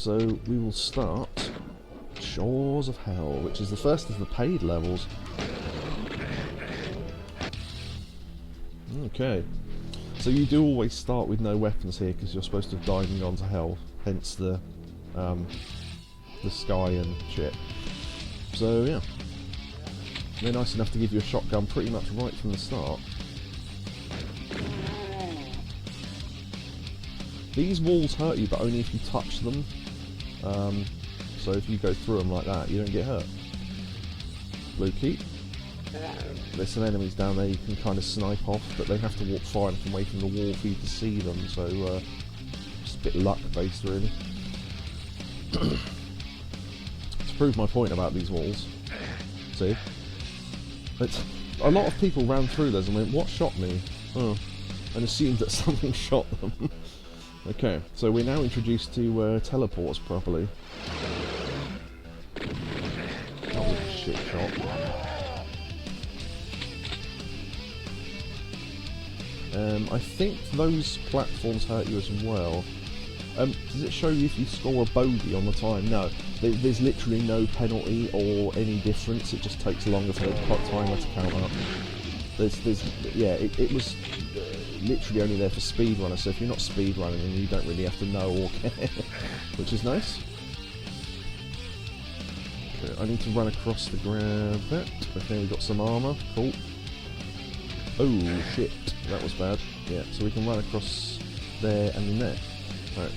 So we will start Shores of Hell, which is the first of the paid levels. Okay. So you do always start with no weapons here because you're supposed to have died and gone to hell, hence the sky and shit. So yeah, they're nice enough to give you a shotgun pretty much right from the start. These walls hurt you, but only if you touch them. So if you go through them like that, you don't get hurt. Blue key. There's some enemies down there you can kind of snipe off, but they have to walk far enough away from the wall for you to see them, so just a bit luck based really. To prove my point about these walls, see? A lot of people ran through those and went, what shot me? Oh, and assumed that something shot them. Okay, so we're now introduced to teleports properly. That was a shit shot. I think those platforms hurt you as well. Does it show you if you score a bogey on the time? No. There's literally no penalty or any difference. It just takes longer for the timer to count up. Yeah, it was literally only there for speedrunners, so if you're not speedrunning, then you don't really have to know or care, which is nice. Okay, I need to run across to grab that. Okay, we've got some armour. Cool. Oh shit, that was bad. Yeah, so we can run across there and then there. Right.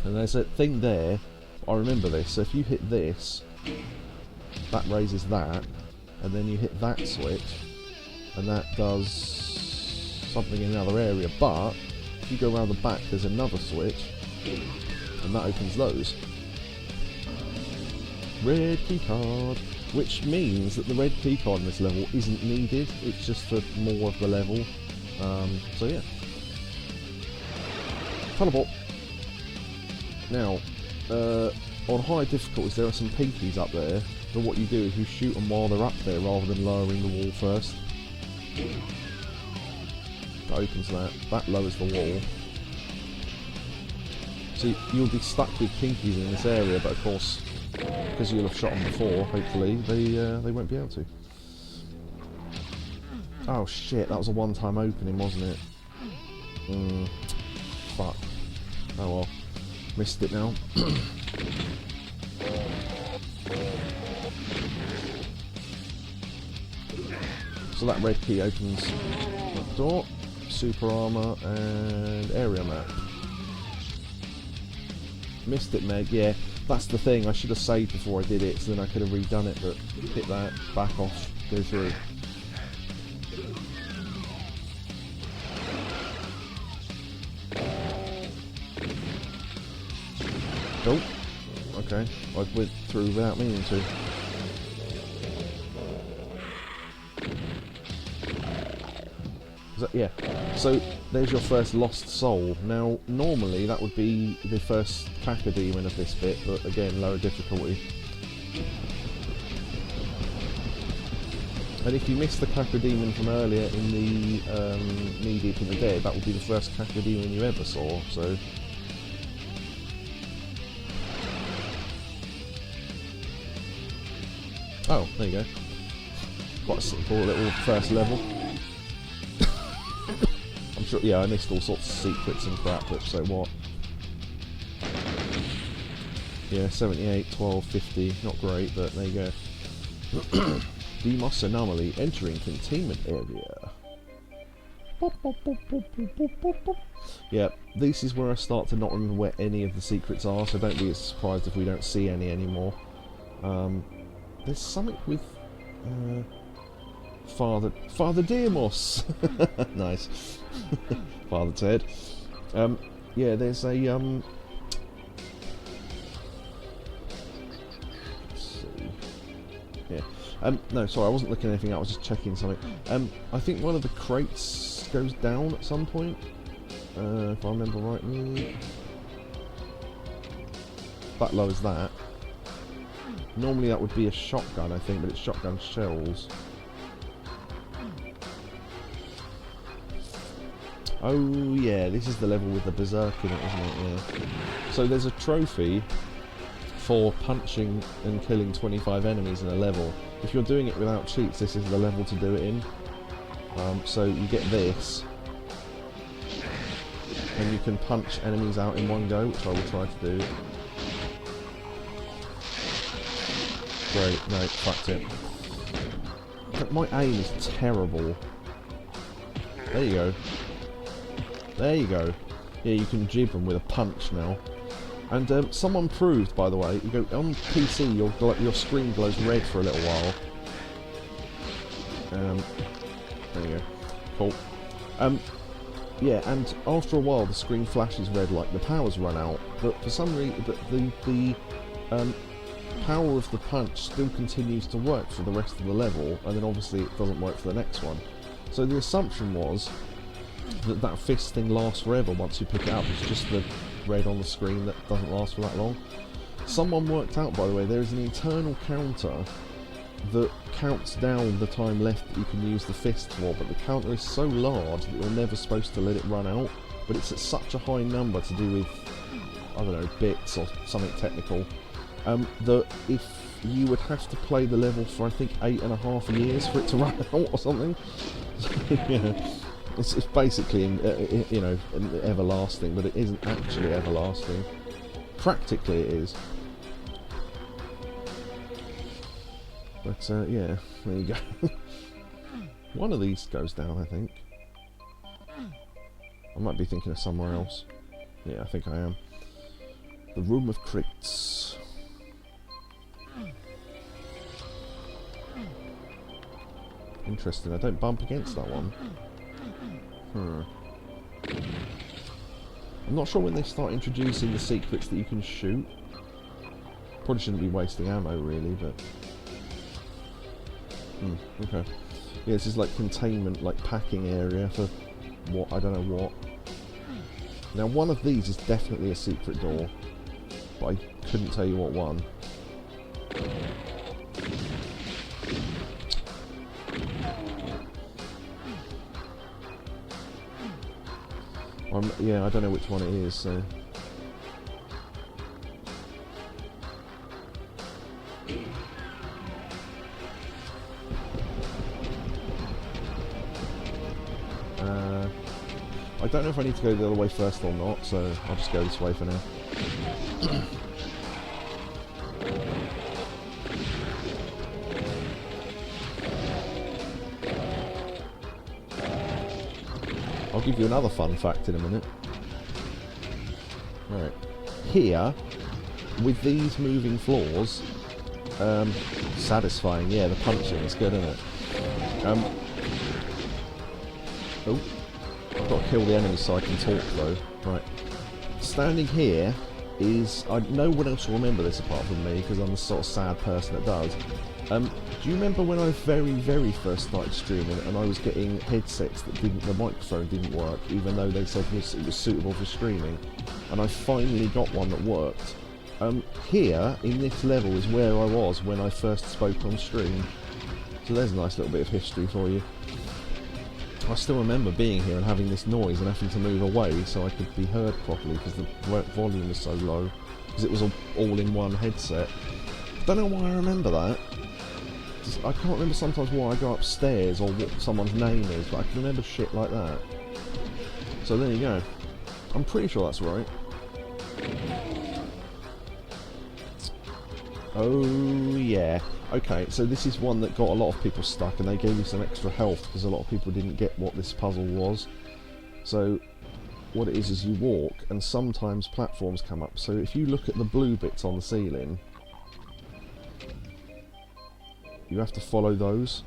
And there's a thing there, I remember this, so if you hit this, that raises that, and then you hit that switch, and that does something in another area, but if you go around the back there's another switch, and that opens those. Red key card. Which means that the red key card in this level isn't needed, it's just for more of the level. So yeah. Teleport. Now, on high difficulties there are some pinkies up there, but what you do is you shoot them while they're up there rather than lowering the wall first. That opens that. That lowers the wall. So you'll be stuck with pinkies in this area, but of course, because you'll have shot them before, hopefully, they won't be able to. Oh shit, that was a one-time opening, wasn't it? Fuck. Oh well. Missed it now. So that red key opens that door. Super armour and area map. Missed it, Meg, yeah. That's the thing, I should have saved before I did it, so then I could have redone it, but hit that, back off, go through. Oh, okay, I went through without meaning to. Yeah, so there's your first lost soul. Now, normally that would be the first cacodemon of this bit, but again, lower difficulty. And if you missed the cacodemon from earlier in the Knee Deep in the Dead, that would be the first cacodemon you ever saw, so... Oh, there you go. Quite a simple little first level. Sure, yeah, I missed all sorts of secrets and crap, but so what? Yeah, 78, 12, 50, not great, but there you go. Demos anomaly, entering containment area. Yeah, this is where I start to not remember where any of the secrets are, so don't be surprised if we don't see any anymore. There's something with... Father Dearmoss. Nice. Father Ted. Yeah, there's a let's see. Yeah. No, sorry, I wasn't looking at anything. I was just checking something. I think one of the crates goes down at some point. If I remember rightly. That lowers that. Normally that would be a shotgun, I think, but it's shotgun shells. Oh yeah, this is the level with the berserk in it, isn't it? Yeah. So there's a trophy for punching and killing 25 enemies in a level. If you're doing it without cheats, this is the level to do it in. So you get this, and you can punch enemies out in one go, which I will try to do. Great, no, fucked it. But my aim is terrible. There you go. There you go. Yeah, you can jib them with a punch now. And someone proved, by the way, you go on PC, your screen glows red for a little while. There you go. Cool. Yeah, and after a while the screen flashes red like the power's run out. But for some reason, the power of the punch still continues to work for the rest of the level, and then obviously it doesn't work for the next one. So the assumption was that fist thing lasts forever once you pick it up. It's just the red on the screen that doesn't last for that long. Someone worked out, by the way, there is an internal counter that counts down the time left that you can use the fist for, but the counter is so large that you're never supposed to let it run out, but it's at such a high number to do with, I don't know, bits or something technical, that if you would have to play the level for I think 8.5 years for it to run out or something. Yeah. It's basically, you know, everlasting, but it isn't actually everlasting. Practically it is. But yeah, there you go. One of these goes down, I think. I might be thinking of somewhere else. Yeah, I think I am. The Room of Crypts. Interesting, I don't bump against that one. I'm not sure when they start introducing the secrets that you can shoot. Probably shouldn't be wasting ammo really, but... okay. Yeah, this is like containment, like packing area for what, I don't know what. Now one of these is definitely a secret door, but I couldn't tell you what one. Yeah, I don't know which one it is, so... I don't know if I need to go the other way first or not, so I'll just go this way for now. I'll give you another fun fact in a minute. Right. Here, with these moving floors, satisfying, yeah, the punching is good, isn't it? Oh, I've got to kill the enemy so I can talk though. Right. Standing here is, no one else will remember this apart from me, because I'm the sort of sad person that does. Do you remember when I very first started streaming and I was getting headsets that the microphone didn't work, even though they said it was suitable for streaming, and I finally got one that worked? Here, in this level, is where I was when I first spoke on stream. So there's a nice little bit of history for you. I still remember being here and having this noise and having to move away so I could be heard properly because the volume was so low, because it was all in one headset. Don't know why I remember that. I can't remember sometimes why I go upstairs or what someone's name is, but I can remember shit like that. So there you go. I'm pretty sure that's right. Oh yeah. Okay, so this is one that got a lot of people stuck, and they gave you some extra health because a lot of people didn't get what this puzzle was. So what it is you walk, and sometimes platforms come up. So if you look at the blue bits on the ceiling, you have to follow those.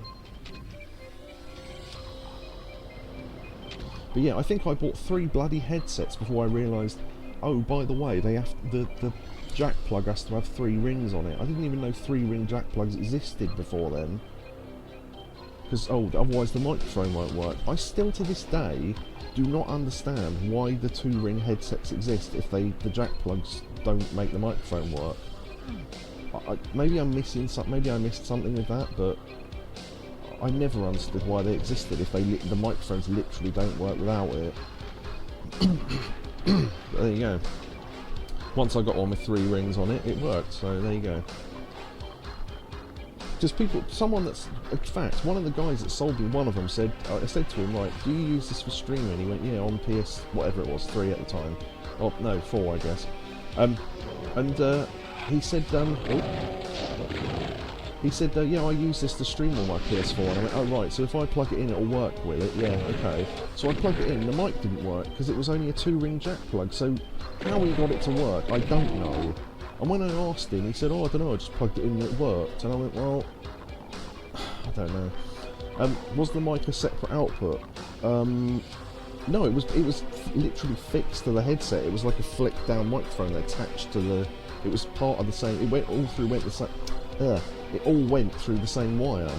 But yeah, I think I bought 3 bloody headsets before I realised, oh, by the way, they have the jack plug has to have 3 rings on it. I didn't even know 3-ring jack plugs existed before then. Because, oh, otherwise the microphone won't work. I still, to this day, do not understand why the 2-ring headsets exist if the jack plugs don't make the microphone work. Maybe I'm missing something. Maybe I missed something with that, but I never understood why they existed if the microphones literally don't work without it. But there you go. Once I got all my 3 rings on it, it worked, so there you go. Just people, someone that's, in fact, one of the guys that sold me one of them said, I said to him, right, do you use this for streaming? And he went, yeah, on PS, whatever it was, 3 at the time. Oh, no, 4, I guess. He said, yeah, I use this to stream on my PS4. And I went, oh, right, so if I plug it in, it'll work, will it? Yeah, okay. So I plugged it in, the mic didn't work, because it was only a 2-ring jack plug, so how he got it to work, I don't know. And when I asked him, he said, oh, I don't know, I just plugged it in and it worked. And I went, well, I don't know. Was the mic a separate output? No, it was literally fixed to the headset. It was like a flick down microphone attached to the... It was part of the same... It went all through... it all went through the same wire,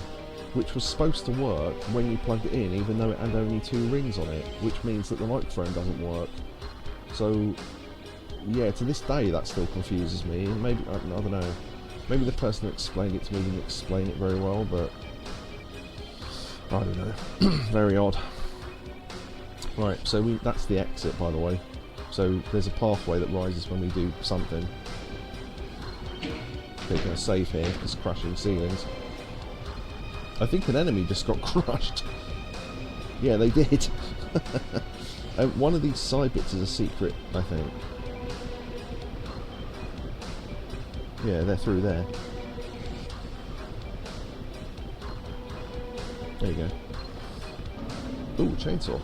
which was supposed to work when you plugged it in, even though it had only 2 rings on it, which means that the microphone doesn't work. So, yeah, to this day that still confuses me. Maybe, I don't know, maybe the person who explained it to me didn't explain it very well, but I don't know. Very odd. Right, so that's the exit, by the way. So there's a pathway that rises when we do something. Okay, going to save here, it's crashing ceilings. I think an enemy just got crushed. Yeah, they did. One of these side bits is a secret, I think. Yeah, they're through there. There you go. Ooh, chainsaw.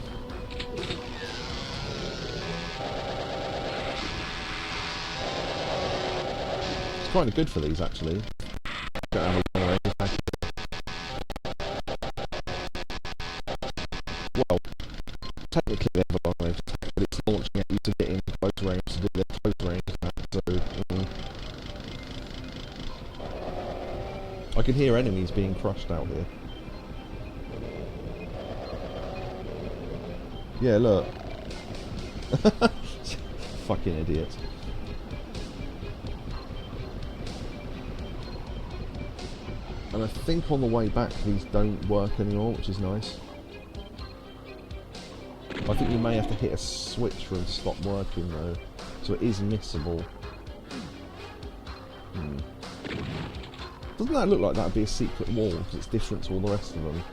It's kind of good for these, actually. Don't have a long range attack. Well, technically they have a long range attack, but it's launching at you to get in close range to do their close range attack, so... I can hear enemies being crushed out here. Yeah, look. Fucking idiots. And I think on the way back these don't work anymore, which is nice. I think you may have to hit a switch for them to stop working though, so it is missable. Doesn't that look like that would be a secret wall, because it's different to all the rest of them?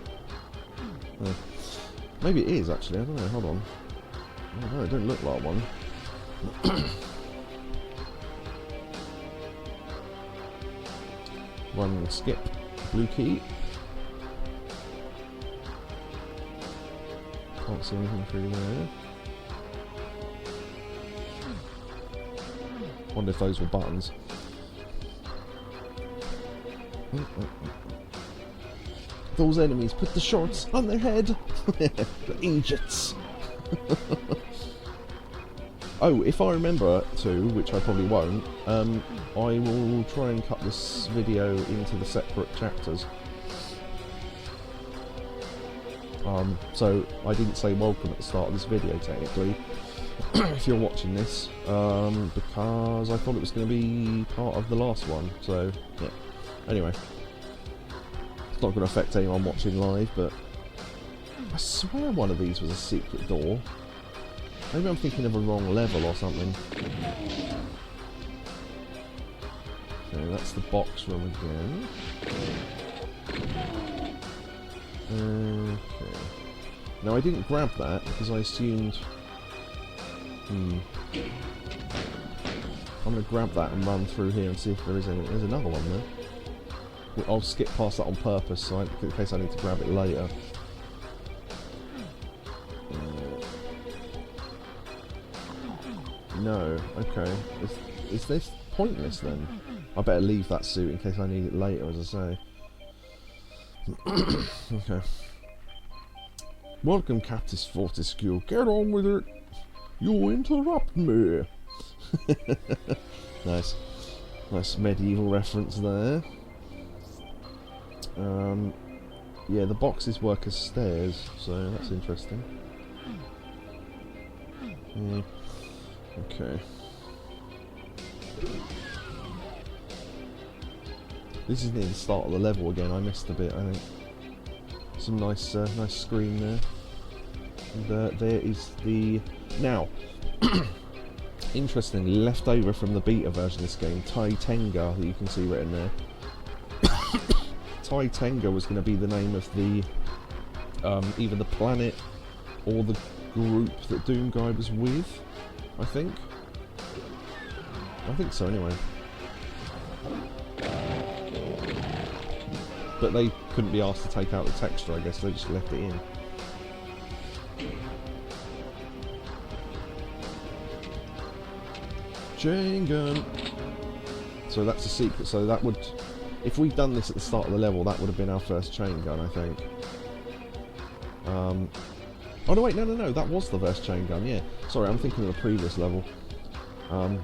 Maybe it is actually, I don't know, hold on. I don't know, it don't look like one. Run, skip, blue key. Can't see anything through there. Wonder if those were buttons. Those enemies put the shorts on their head. The idiots. Oh, if I remember to, which I probably won't, I will try and cut this video into the separate chapters. So I didn't say welcome at the start of this video technically, if you're watching this, because I thought it was going to be part of the last one, so yeah. Anyway, it's not going to affect anyone watching live, but I swear one of these was a secret door. Maybe I'm thinking of a wrong level or something. Okay, that's the box room again. Okay. Now I didn't grab that because I assumed... I'm going to grab that and run through here and see if there is any... There's another one there. I'll skip past that on purpose, so in case I need to grab it later. No, okay. Is this pointless then? I better leave that suit in case I need it later, as I say. Okay. Welcome, Captain Fortescue. Get on with it. You interrupt me. Nice. Nice medieval reference there. Yeah, the boxes work as stairs, so that's interesting. Yeah. Okay. This is near the start of the level again. I missed a bit, I think. Some nice, nice screen there. And there is the Now, interestingly, left over from the beta version of this game, Tai Tenga, that you can see written there. Tai Tenga was going to be the name of the either the planet or the group that Doomguy was with, I think. I think so, anyway. But they couldn't be asked to take out the texture, I guess, they just left it in. Chain gun! So that's a secret, so that would... If we'd done this at the start of the level, that would have been our first chain gun, I think. Oh no, wait, no, that was the first chain gun, yeah. Sorry, I'm thinking of the previous level. I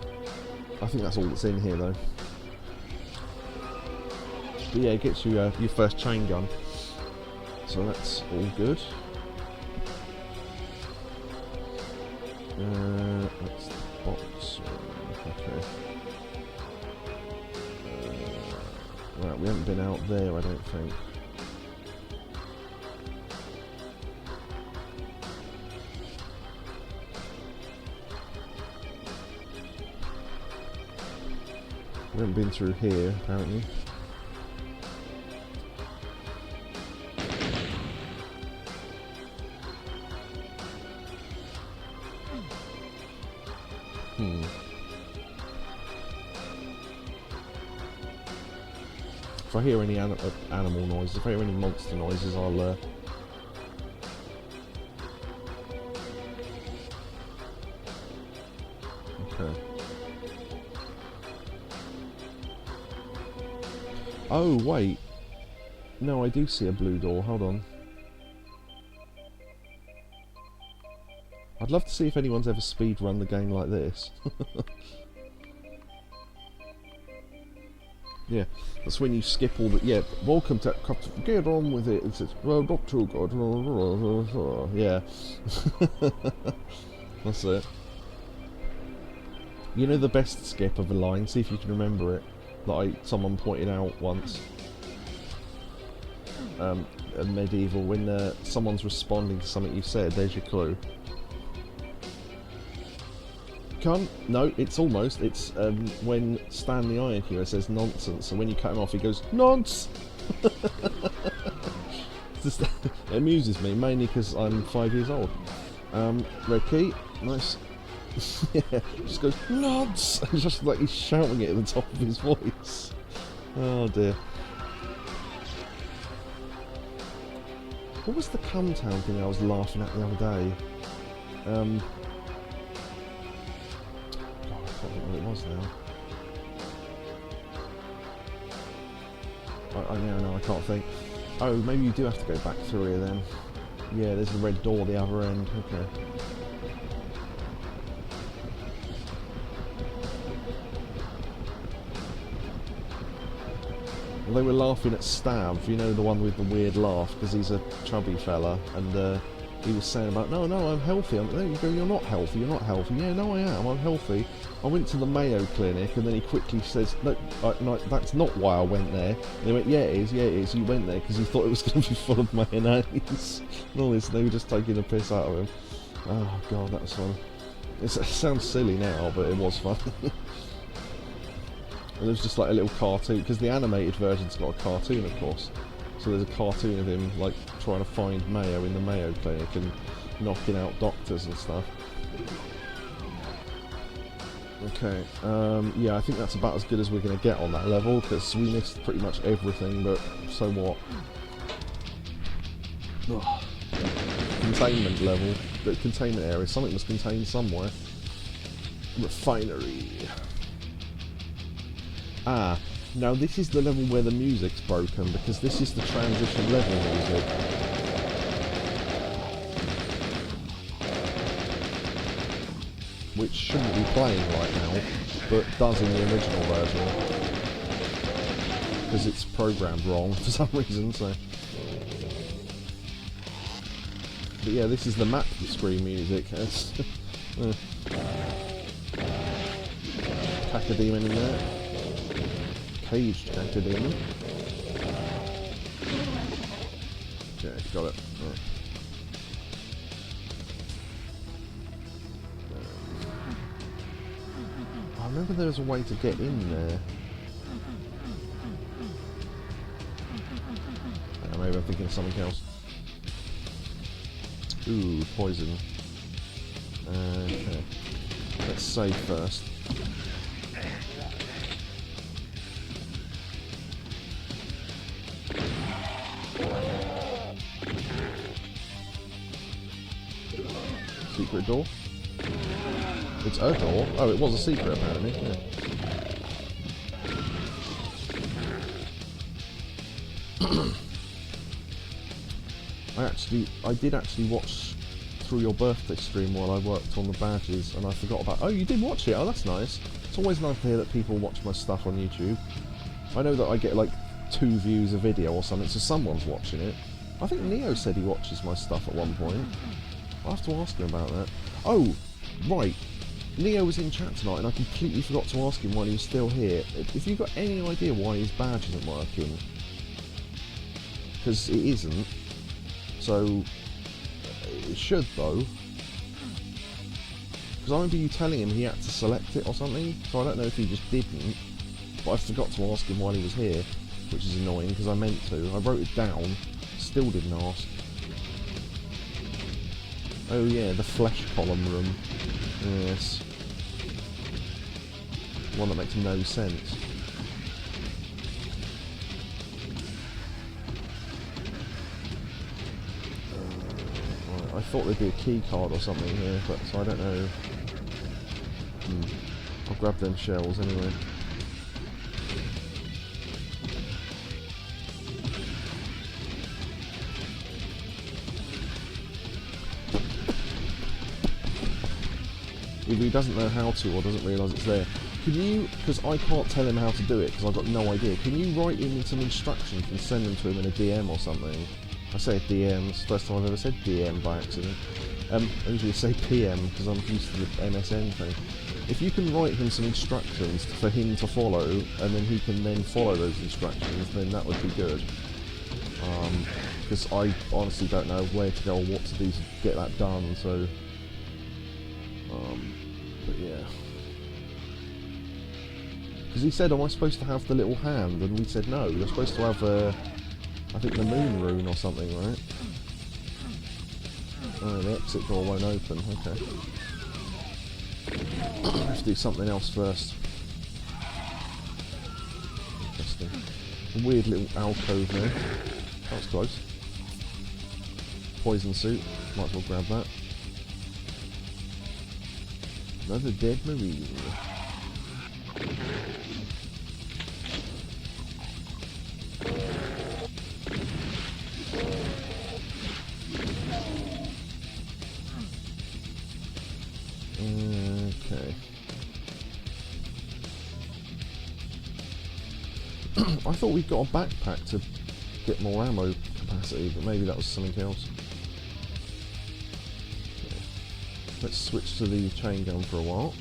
think that's all that's in here, though. But yeah, it gets you your first chain gun. So that's all good. That's the box. Okay. Right, we haven't been out there, I don't think. We haven't been through here, apparently. If I hear any animal noises, if I hear any monster noises, I'll... Okay. Oh, wait. No, I do see a blue door. Hold on. I'd love to see if anyone's ever speedrun the game like this. Yeah, that's when you skip all the... Yeah, welcome to... Get on with it. It's well, not too good. Yeah. That's it. You know the best skip of a line? See if you can remember it. That someone pointed out once. At Medieval, when someone's responding to something you said, there's your clue. No, it's almost. It's when Stan the Iron Hero says nonsense, and when you cut him off, he goes nonce. It amuses me mainly because I'm 5 years old. Red key, nice. Yeah, just goes nonce, and just like he's shouting it at the top of his voice. Oh dear. What was the Cum Town thing I was laughing at the other day? I don't know what it was now. No, I can't think. Oh, maybe you do have to go back through here then. Yeah, there's the red door at the other end. Okay. Well, they were laughing at Stav, you know, the one with the weird laugh, because he's a chubby fella, and he was saying about, no, I'm healthy. There you go, you're not healthy, you're not healthy. Yeah, no, I am, I'm healthy. I went to the Mayo Clinic, and then he quickly says, no, that's not why I went there. And they went, yeah, it is, you went there because you thought it was going to be full of mayonnaise. And all this, they were just taking the piss out of him. Oh, God, that was fun. It sounds silly now, but it was fun. And there's just like a little cartoon, because the animated version's got a cartoon, of course. So there's a cartoon of him, like, trying to find Mayo in the Mayo Clinic and knocking out doctors and stuff. Okay, yeah, I think that's about as good as we're going to get on that level, because we missed pretty much everything, but so what? Ugh. Containment level, the containment area, something was contained somewhere. Refinery. Ah, now this is the level where the music's broken, because this is the transition level music. Which shouldn't be playing right now, but does in the original version. Because it's programmed wrong for some reason, so... But yeah, this is the map screen music. Cacodemon in there. Caged Cacodemon. Okay, got it. Right. remember there was a way to get in there. Maybe I'm thinking of something else. Ooh, poison. Okay. Let's save first. Secret door? It's a door? Oh, it was a secret apparently. Yeah. I did actually watch through your birthday stream while I worked on the badges, and I forgot about... Oh, you did watch it? Oh, that's nice. It's always nice to hear that people watch my stuff on YouTube. I know that I get like 2 views a video or something, so someone's watching it. I think Neo said he watches my stuff at one point. I'll have to ask him about that. Oh, right. Neo was in chat tonight, and I completely forgot to ask him while he was still here. If you've got any idea why his badge isn't working, because it isn't. So, it should though. Because I remember you telling him he had to select it or something, so I don't know if he just didn't. But I forgot to ask him while he was here, which is annoying because I meant to. I wrote it down, still didn't ask. Oh yeah, the flesh column room. Yes. One that makes no sense. Right, I thought there'd be a key card or something here, but so I don't know. I'll grab them shells anyway. If he doesn't know how to or doesn't realise it's there, can you, because I can't tell him how to do it because I've got no idea, can you write him some instructions and send them to him in a DM or something? I say DM, it's the first time I've ever said DM by accident. I usually say PM because I'm used to the MSN thing. If you can write him some instructions for him to follow and then he can then follow those instructions, then that would be good. Because I honestly don't know where to go or what to do to get that done, so... but yeah. Because he said, am I supposed to have the little hand? And we said no, you're supposed to have I think the moon rune or something, right? Oh, the exit door won't open, okay. Let's do something else first. Interesting. A weird little alcove there. That was close. Poison suit, might as well grab that. Another dead marine. Okay. I thought we got a backpack to get more ammo capacity, but maybe that was something else. Let's switch to the chain gun for a while.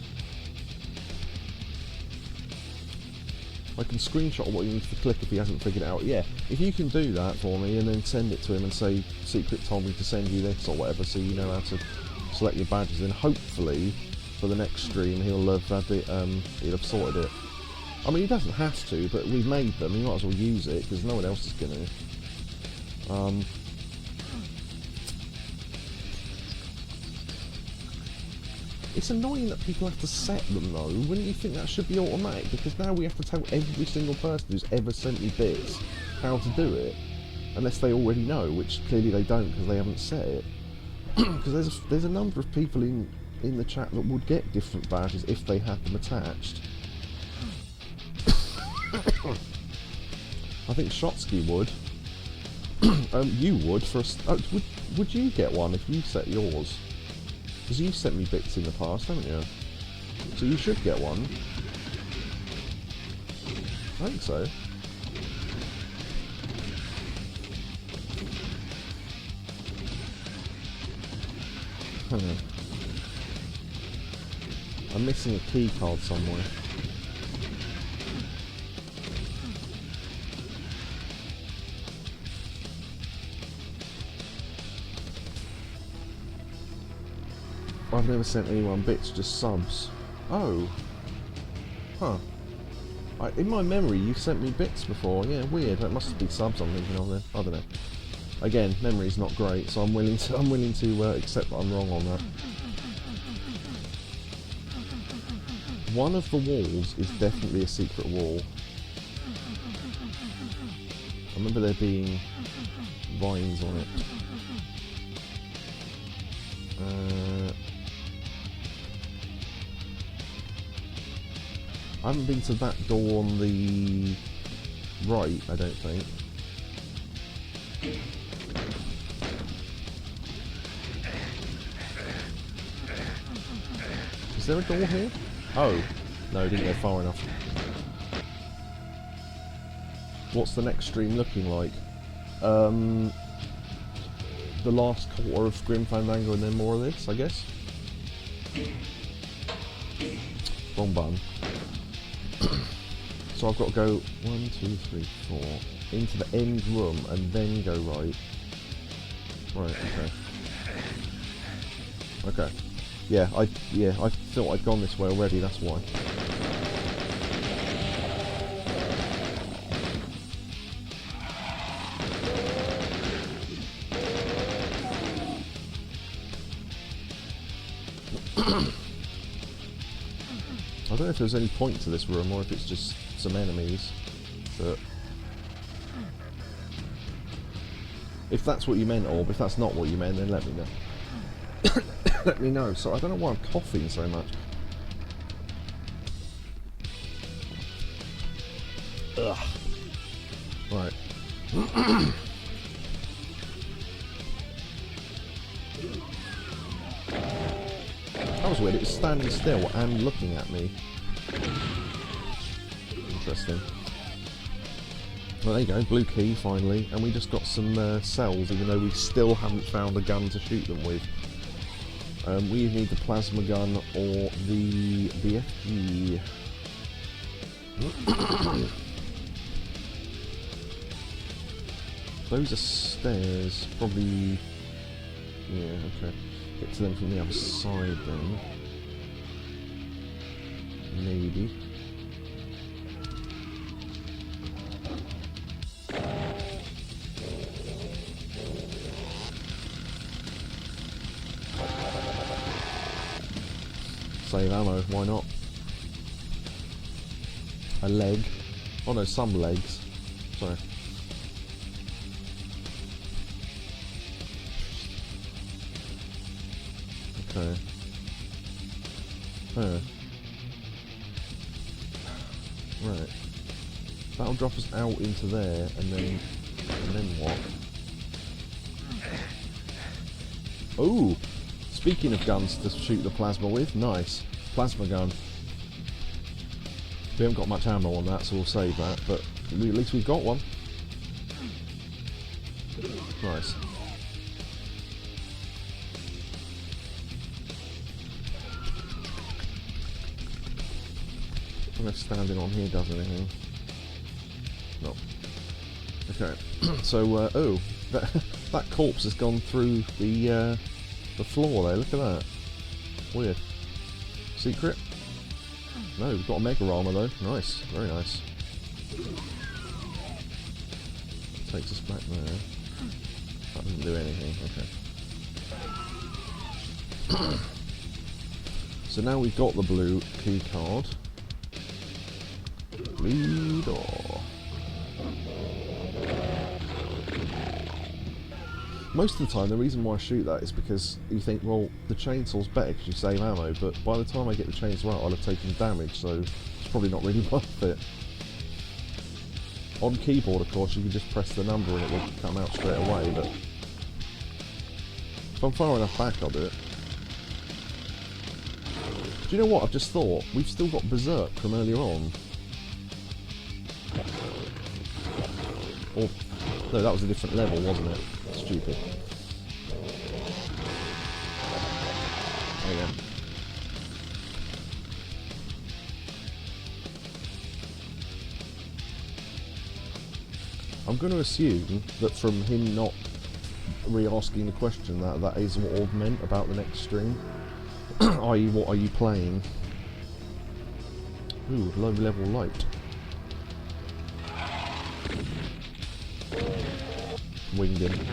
I can screenshot what he needs to click if he hasn't figured it out. Yeah, if you can do that for me and then send it to him and say, Secret told me to send you this or whatever, so you know how to select your badges, then hopefully for the next stream he'll have had it, he'll have sorted it. I mean, he doesn't have to, but we've made them, he might as well use it because no one else is going to. It's annoying that people have to set them though. Wouldn't you think that should be automatic? Because now we have to tell every single person who's ever sent me bits how to do it. Unless they already know, which clearly they don't because they haven't set it. Because there's a number of people in the chat that would get different badges if they had them attached. I think Shotsky would. You would for a... would you get one if you set yours? Because you've sent me bits in the past, haven't you? So you should get one. I think so. I'm missing a key card somewhere. I've never sent anyone bits, just subs. Oh. Huh. In my memory, you've sent me bits before. Yeah, weird. That must be subs I'm thinking of then. I don't know. Again, memory's not great, so I'm willing to accept that I'm wrong on that. One of the walls is definitely a secret wall. I remember there being vines on it. I haven't been to that door on the right, I don't think. Is there a door here? Oh, no, didn't go far enough. What's the next stream looking like? The last quarter of Grim Fandango and then more of this, I guess? Wrong button. So I've got to go 1, 2, 3, 4 into the end room and then go right. Right, okay. Okay. Yeah, I thought I'd gone this way already, that's why. I don't know if there's any point to this room or if it's just some enemies, but if that's what you meant, Orb, if that's not what you meant, then let me know. Let me know. So I don't know why I'm coughing so much. Ugh. Right. That was weird. It was standing still and looking at me. Interesting. Well, there you go. Blue key, finally. And we just got some cells, even though we still haven't found a gun to shoot them with. We need the plasma gun or the BFG. Those are stairs. Probably... yeah, okay. Get to them from the other side then. Maybe. Save ammo, why not? A leg. Oh no, some legs. Sorry. Okay. Huh. Right. That'll drop us out into there, and then what? Ooh! Speaking of guns to shoot the plasma with, nice. Plasma gun. We haven't got much ammo on that, so we'll save that, but at least we've got one. Nice. I don't know if standing on here does anything. No. Okay. So, oh, that corpse has gone through the floor there, look at that. Weird. Secret? No, we've got a mega armor though. Nice, very nice. Takes us back there. That doesn't do anything, okay. So now we've got the blue key card. Blue door. Most of the time, the reason why I shoot that is because you think, well, the chainsaw's better because you save ammo, but by the time I get the chainsaw out, I'll have taken damage, so it's probably not really worth it. On keyboard, of course, you can just press the number and it will come out straight away, but if I'm far enough back, I'll do it. Do you know what? I've just thought, we've still got Berserk from earlier on. Or, no, that was a different level, wasn't it? Stupid. There you go. I'm going to assume that from him not re-asking the question that is what Orb meant about the next stream. I.e., what are you playing? Ooh, low level light. Winged him.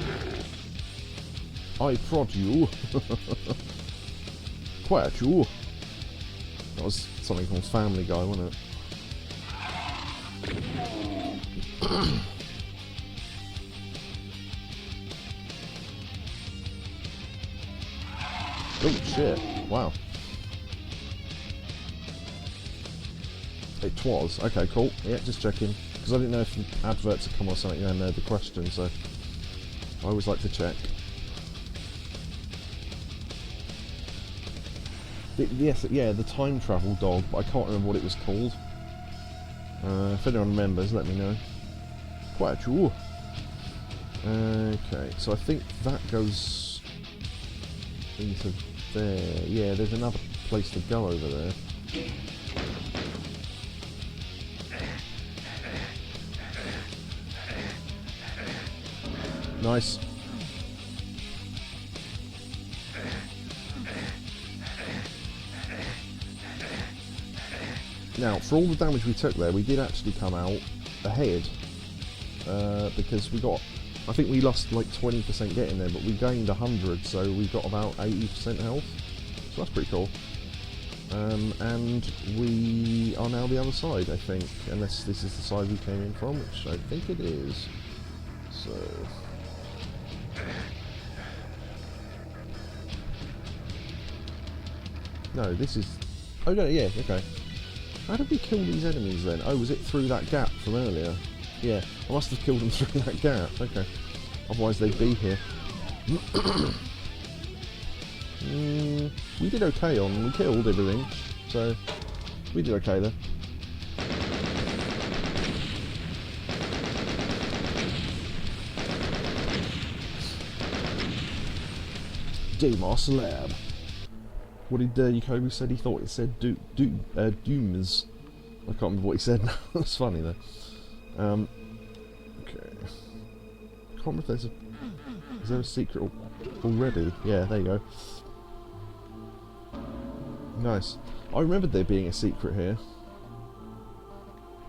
I prod you. Quite you. That was something from Family Guy, wasn't it? Oh shit, wow. It was, okay, cool. Yeah, just checking. Because I didn't know if adverts had come or something and the question, so I always like to check. Yes, yeah, the time travel dog, but I can't remember what it was called. If anyone remembers, let me know. Quite cool. Okay, so I think that goes into there. Yeah, there's another place to go over there. Nice. Now, for all the damage we took there, we did actually come out ahead. Because we got... I think we lost like 20% getting there, but we gained 100, so we got about 80% health. So that's pretty cool. And we are now the other side, I think. Unless this is the side we came in from, which I think it is. So... No, this is... Oh no, yeah, okay. How did we kill these enemies then? Oh, was it through that gap from earlier? Yeah, I must have killed them through that gap, okay. Otherwise they'd be here. We did okay on them, we killed everything, so we did okay there. Deimos Lab. What did Yakobu said? He thought it said Dooms. I can't remember what he said now. That's funny though. Okay. Can't remember if there's a... Is there a secret already? Yeah, there you go. Nice. I remembered there being a secret here.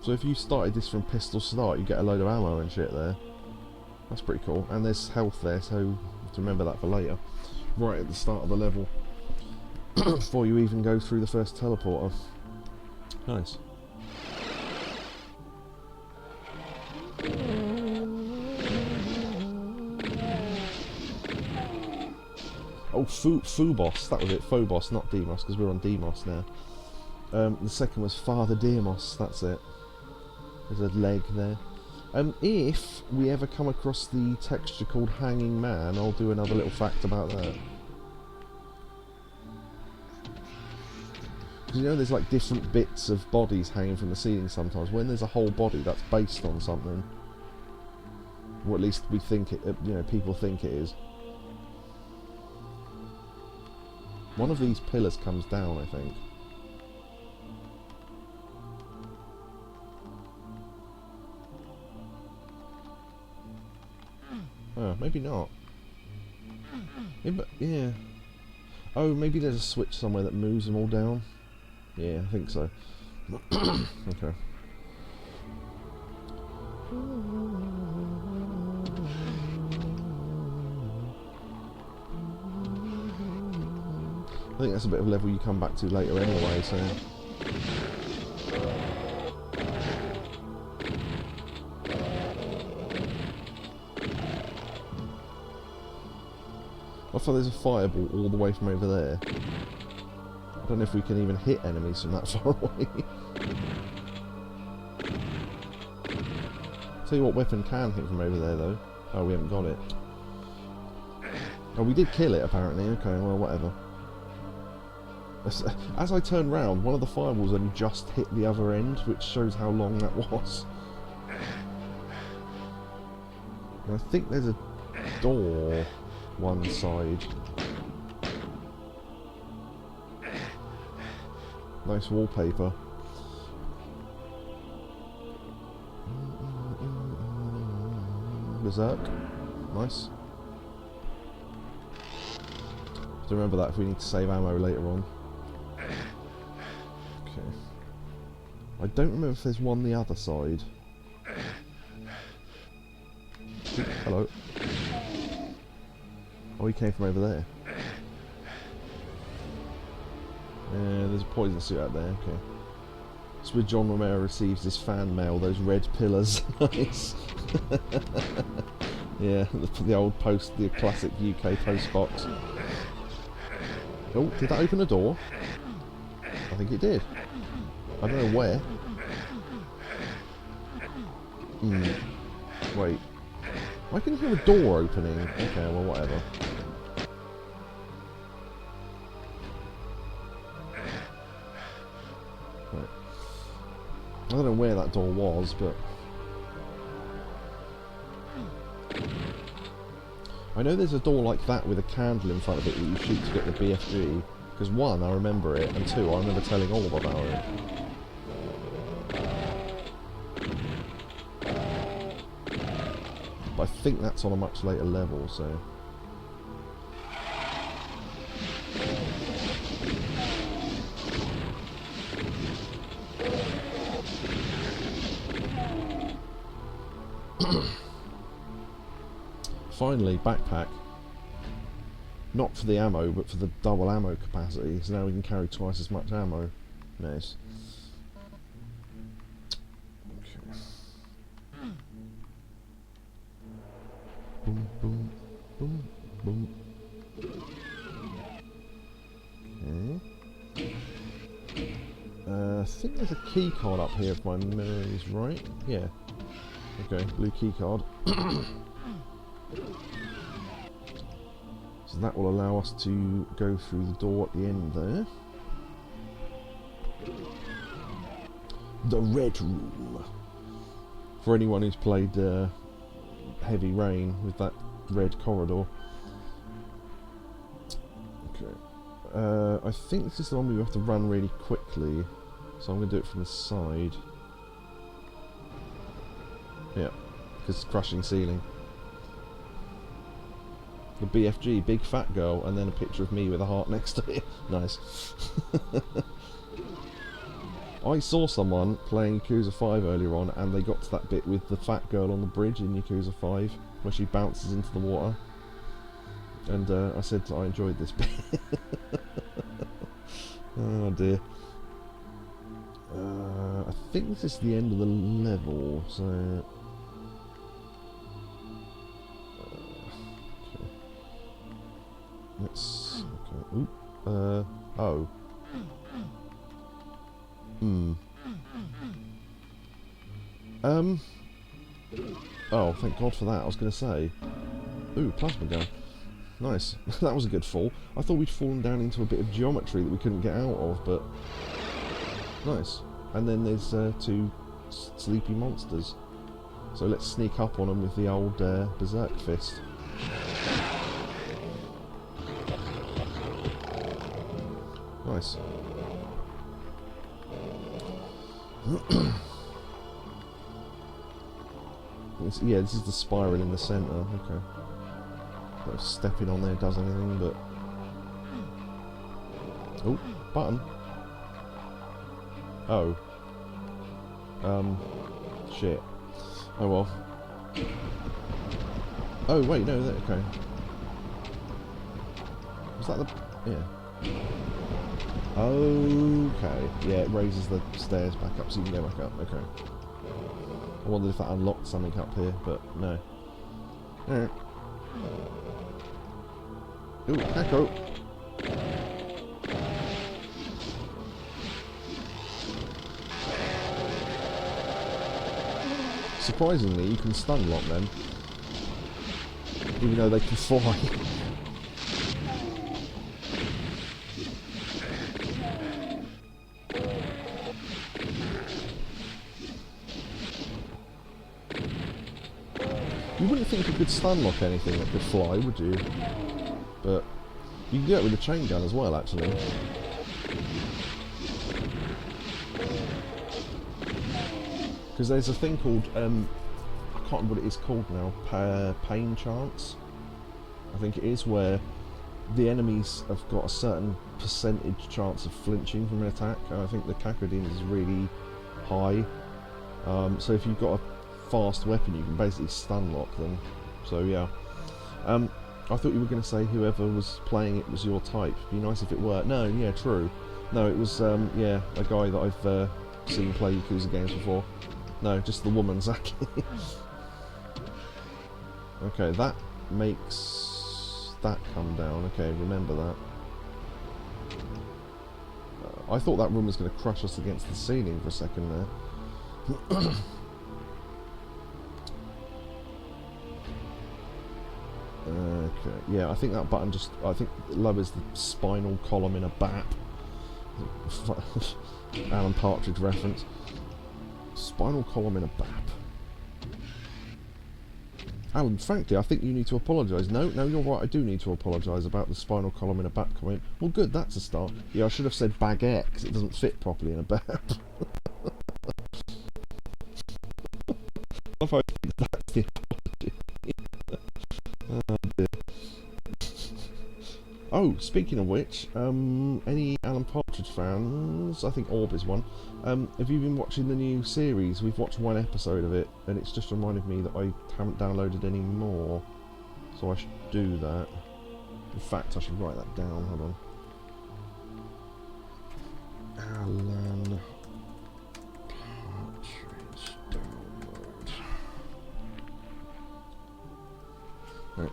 So if you started this from pistol start, you get a load of ammo and shit there. That's pretty cool. And there's health there, so you have to remember that for later. Right at the start of the level. Before you even go through the first teleporter. Nice. Oh, Phobos, that was it. Phobos, not Deimos, because we're on Deimos now. The second was Father Deimos, that's it. There's a leg there. If we ever come across the texture called Hanging Man, I'll do another little fact about that. Because you know there's like different bits of bodies hanging from the ceiling sometimes. When there's a whole body that's based on something, or at least we think it, you know, people think it is. One of these pillars comes down, I think. Oh, maybe not. Yeah. Oh, maybe there's a switch somewhere that moves them all down. Yeah, I think so. Okay. I think that's a bit of a level you come back to later anyway, so... I thought there's a fireball all the way from over there. I don't know if we can even hit enemies from that far away. Tell you what weapon can hit from over there though. Oh, we haven't got it. Oh, we did kill it apparently. Okay, well, whatever. As I turned round, one of the fireballs only just hit the other end, which shows how long that was. And I think there's a door one side. Nice wallpaper. Berserk. Nice. To remember that if we need to save ammo later on. Okay. I don't remember if there's one the other side. Ooh, hello. Oh, he came from over there. Yeah, there's a poison suit out there, okay. It's where John Romero receives his fan mail, those red pillars. Nice. Yeah, the old post, the classic UK post box. Oh, did that open a door? I think it did. I don't know where. Wait. I can hear a door opening. Okay, well, whatever. Right. I don't know where that door was, but... I know there's a door like that with a candle in front of it that you shoot to get the BFG. Because one, I remember it, and two, I remember telling all about it. But I think that's on a much later level, so... Finally, backpack. Not for the ammo, but for the double ammo capacity, so now we can carry twice as much ammo. Nice. Okay. Boom, boom, boom, boom. Okay. I think there's a key card up here if my memory is right. Yeah. Okay, blue key card. So that will allow us to go through the door at the end there. The Red Room. For anyone who's played Heavy Rain with that red corridor. Okay. I think this is the one where you have to run really quickly. So I'm going to do it from the side. Yeah, because it's crushing ceiling. The BFG, big fat girl, and then a picture of me with a heart next to it. Nice. I saw someone playing Yakuza 5 earlier on, and they got to that bit with the fat girl on the bridge in Yakuza 5, where she bounces into the water. And I said I enjoyed this bit. Oh dear. I think this is the end of the level, so... Let's... okay, oop, oh. Oh, thank God for that, I was going to say. Ooh, plasma gun. Nice. That was a good fall. I thought we'd fallen down into a bit of geometry that we couldn't get out of, but... Nice. And then there's two sleepy monsters. So let's sneak up on them with the old Berserk Fist. Nice. Yeah, this is the spiral in the centre. Okay. Not if stepping on there does anything, but... Oh, button. Oh. Shit. Oh well. Oh wait, no, okay. Was that the... yeah. Okay. Yeah, it raises the stairs back up so you can go back up. Okay. I wondered if that unlocked something up here, but no. Alright. Ooh, echo! Surprisingly, you can stun lock them, even though they can fly. You wouldn't think you could stun lock anything that could fly, would you? But you can do it with a chain gun as well, actually. Because there's a thing called, I can't remember what it is called now, pain chance, I think it is, where the enemies have got a certain percentage chance of flinching from an attack, and I think the Kakudin is really high. So if you've got a fast weapon, you can basically stun lock them. So yeah. I thought you were going to say whoever was playing it was your type. It'd be nice if it were. No, yeah, true. No, it was, yeah, a guy that I've seen play Yakuza games before. No, just the woman, Zaki. Okay, that makes that come down. Okay, remember that. I thought that room was going to crush us against the ceiling for a second there. Okay, yeah, I think that button just, I think it lowers the spinal column in a bat. Alan Partridge reference. Spinal column in a bat. Alan, frankly, I think you need to apologise. No, you're right, I do need to apologise about the spinal column in a bat comment. Well, good, that's a start. Yeah, I should have said baguette, because it doesn't fit properly in a bat. That's the apology. Oh, dear. Oh, speaking of which, any Alan Partridge fans, I think Orb is one, have you been watching the new series? We've watched one episode of it, and it's just reminded me that I haven't downloaded any more, so I should do that. In fact, I should write that down, hold on. Alan Partridge download. Right.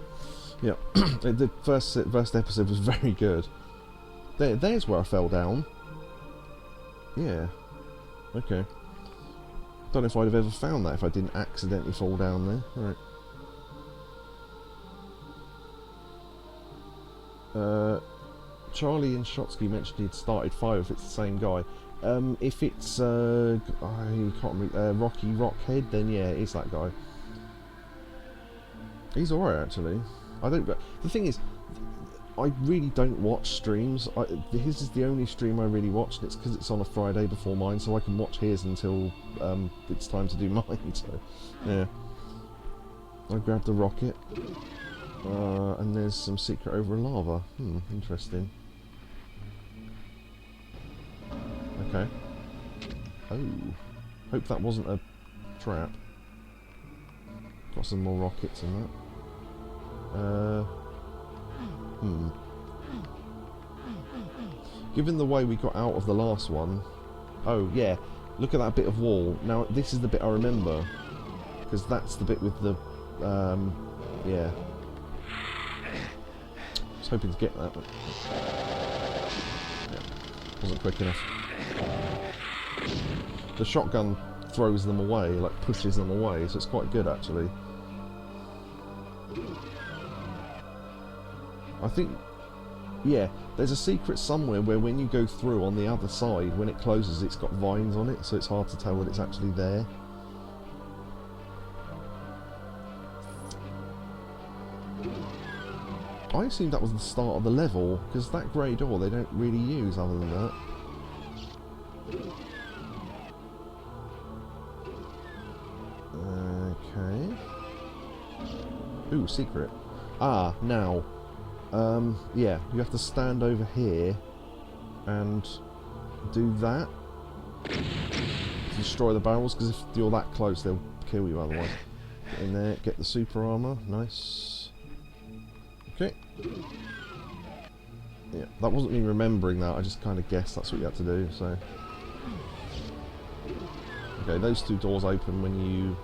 Yeah, the first episode was very good. There's where I fell down. Yeah. Okay. Don't know if I'd have ever found that if I didn't accidentally fall down there. Right. Charlie and Shotsky mentioned he'd started 5 if it's the same guy. If it's I can't remember, Rocky Rockhead, then yeah, it's that guy. He's alright actually. I don't. The thing is, I really don't watch streams. His is the only stream I really watch, and it's because it's on a Friday before mine, so I can watch his until it's time to do mine. So, yeah. I grabbed the rocket, and there's some secret over lava. Interesting. Okay. Oh, hope that wasn't a trap. Got some more rockets in that. Given the way we got out of the last one... Oh, yeah. Look at that bit of wall. Now, this is the bit I remember. Because that's the bit with the... yeah. I was hoping to get that, but... yeah, wasn't quick enough. The shotgun throws them away, like pushes them away, so it's quite good, actually. I think, yeah, there's a secret somewhere where when you go through on the other side, when it closes, it's got vines on it, so it's hard to tell that it's actually there. I assumed that was the start of the level, because that grey door they don't really use other than that. Okay. Ooh, secret. Ah, now. Yeah, you have to stand over here and do that to destroy the barrels, because if you're that close they'll kill you otherwise. Get in there, get the super armor, nice. Okay. Yeah, that wasn't me remembering that, I just kind of guessed that's what you had to do, so... Okay, those two doors open when you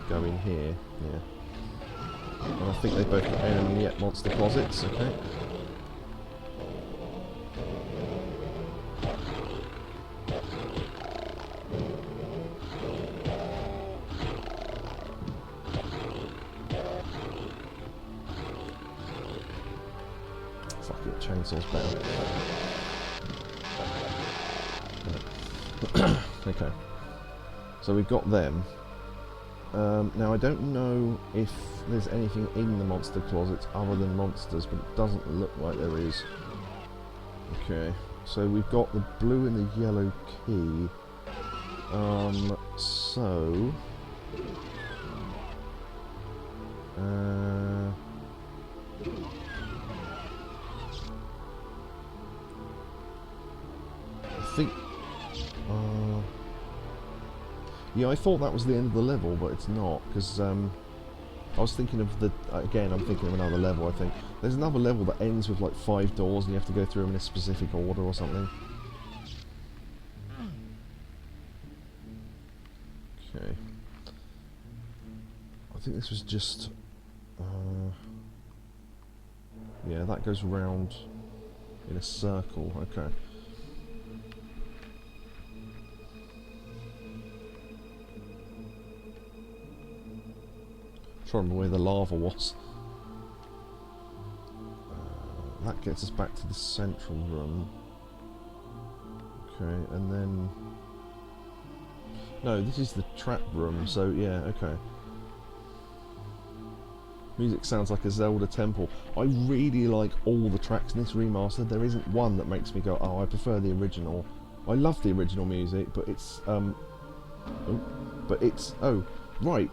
go in here, yeah. And I think they both got enemy yet monster closets, okay. Fuck it, chainsaw's better. Okay. So we've got them. Now I don't know if there's anything in the monster closets other than monsters, but it doesn't look like there is. Okay, so we've got the blue and the yellow key. So... I think... Yeah, I thought that was the end of the level, but it's not, because I was thinking of the... Again, I'm thinking of another level, I think. There's another level that ends with like 5 doors and you have to go through them in a specific order or something. Okay. I think this was just... yeah, that goes round in a circle, okay. I'm trying to remember where the lava was. That gets us back to the central room. Okay, and then... No, this is the trap room, so yeah, okay. Music sounds like a Zelda temple. I really like all the tracks in this remaster. There isn't one that makes me go, oh, I prefer the original. I love the original music, but it's, oh, right.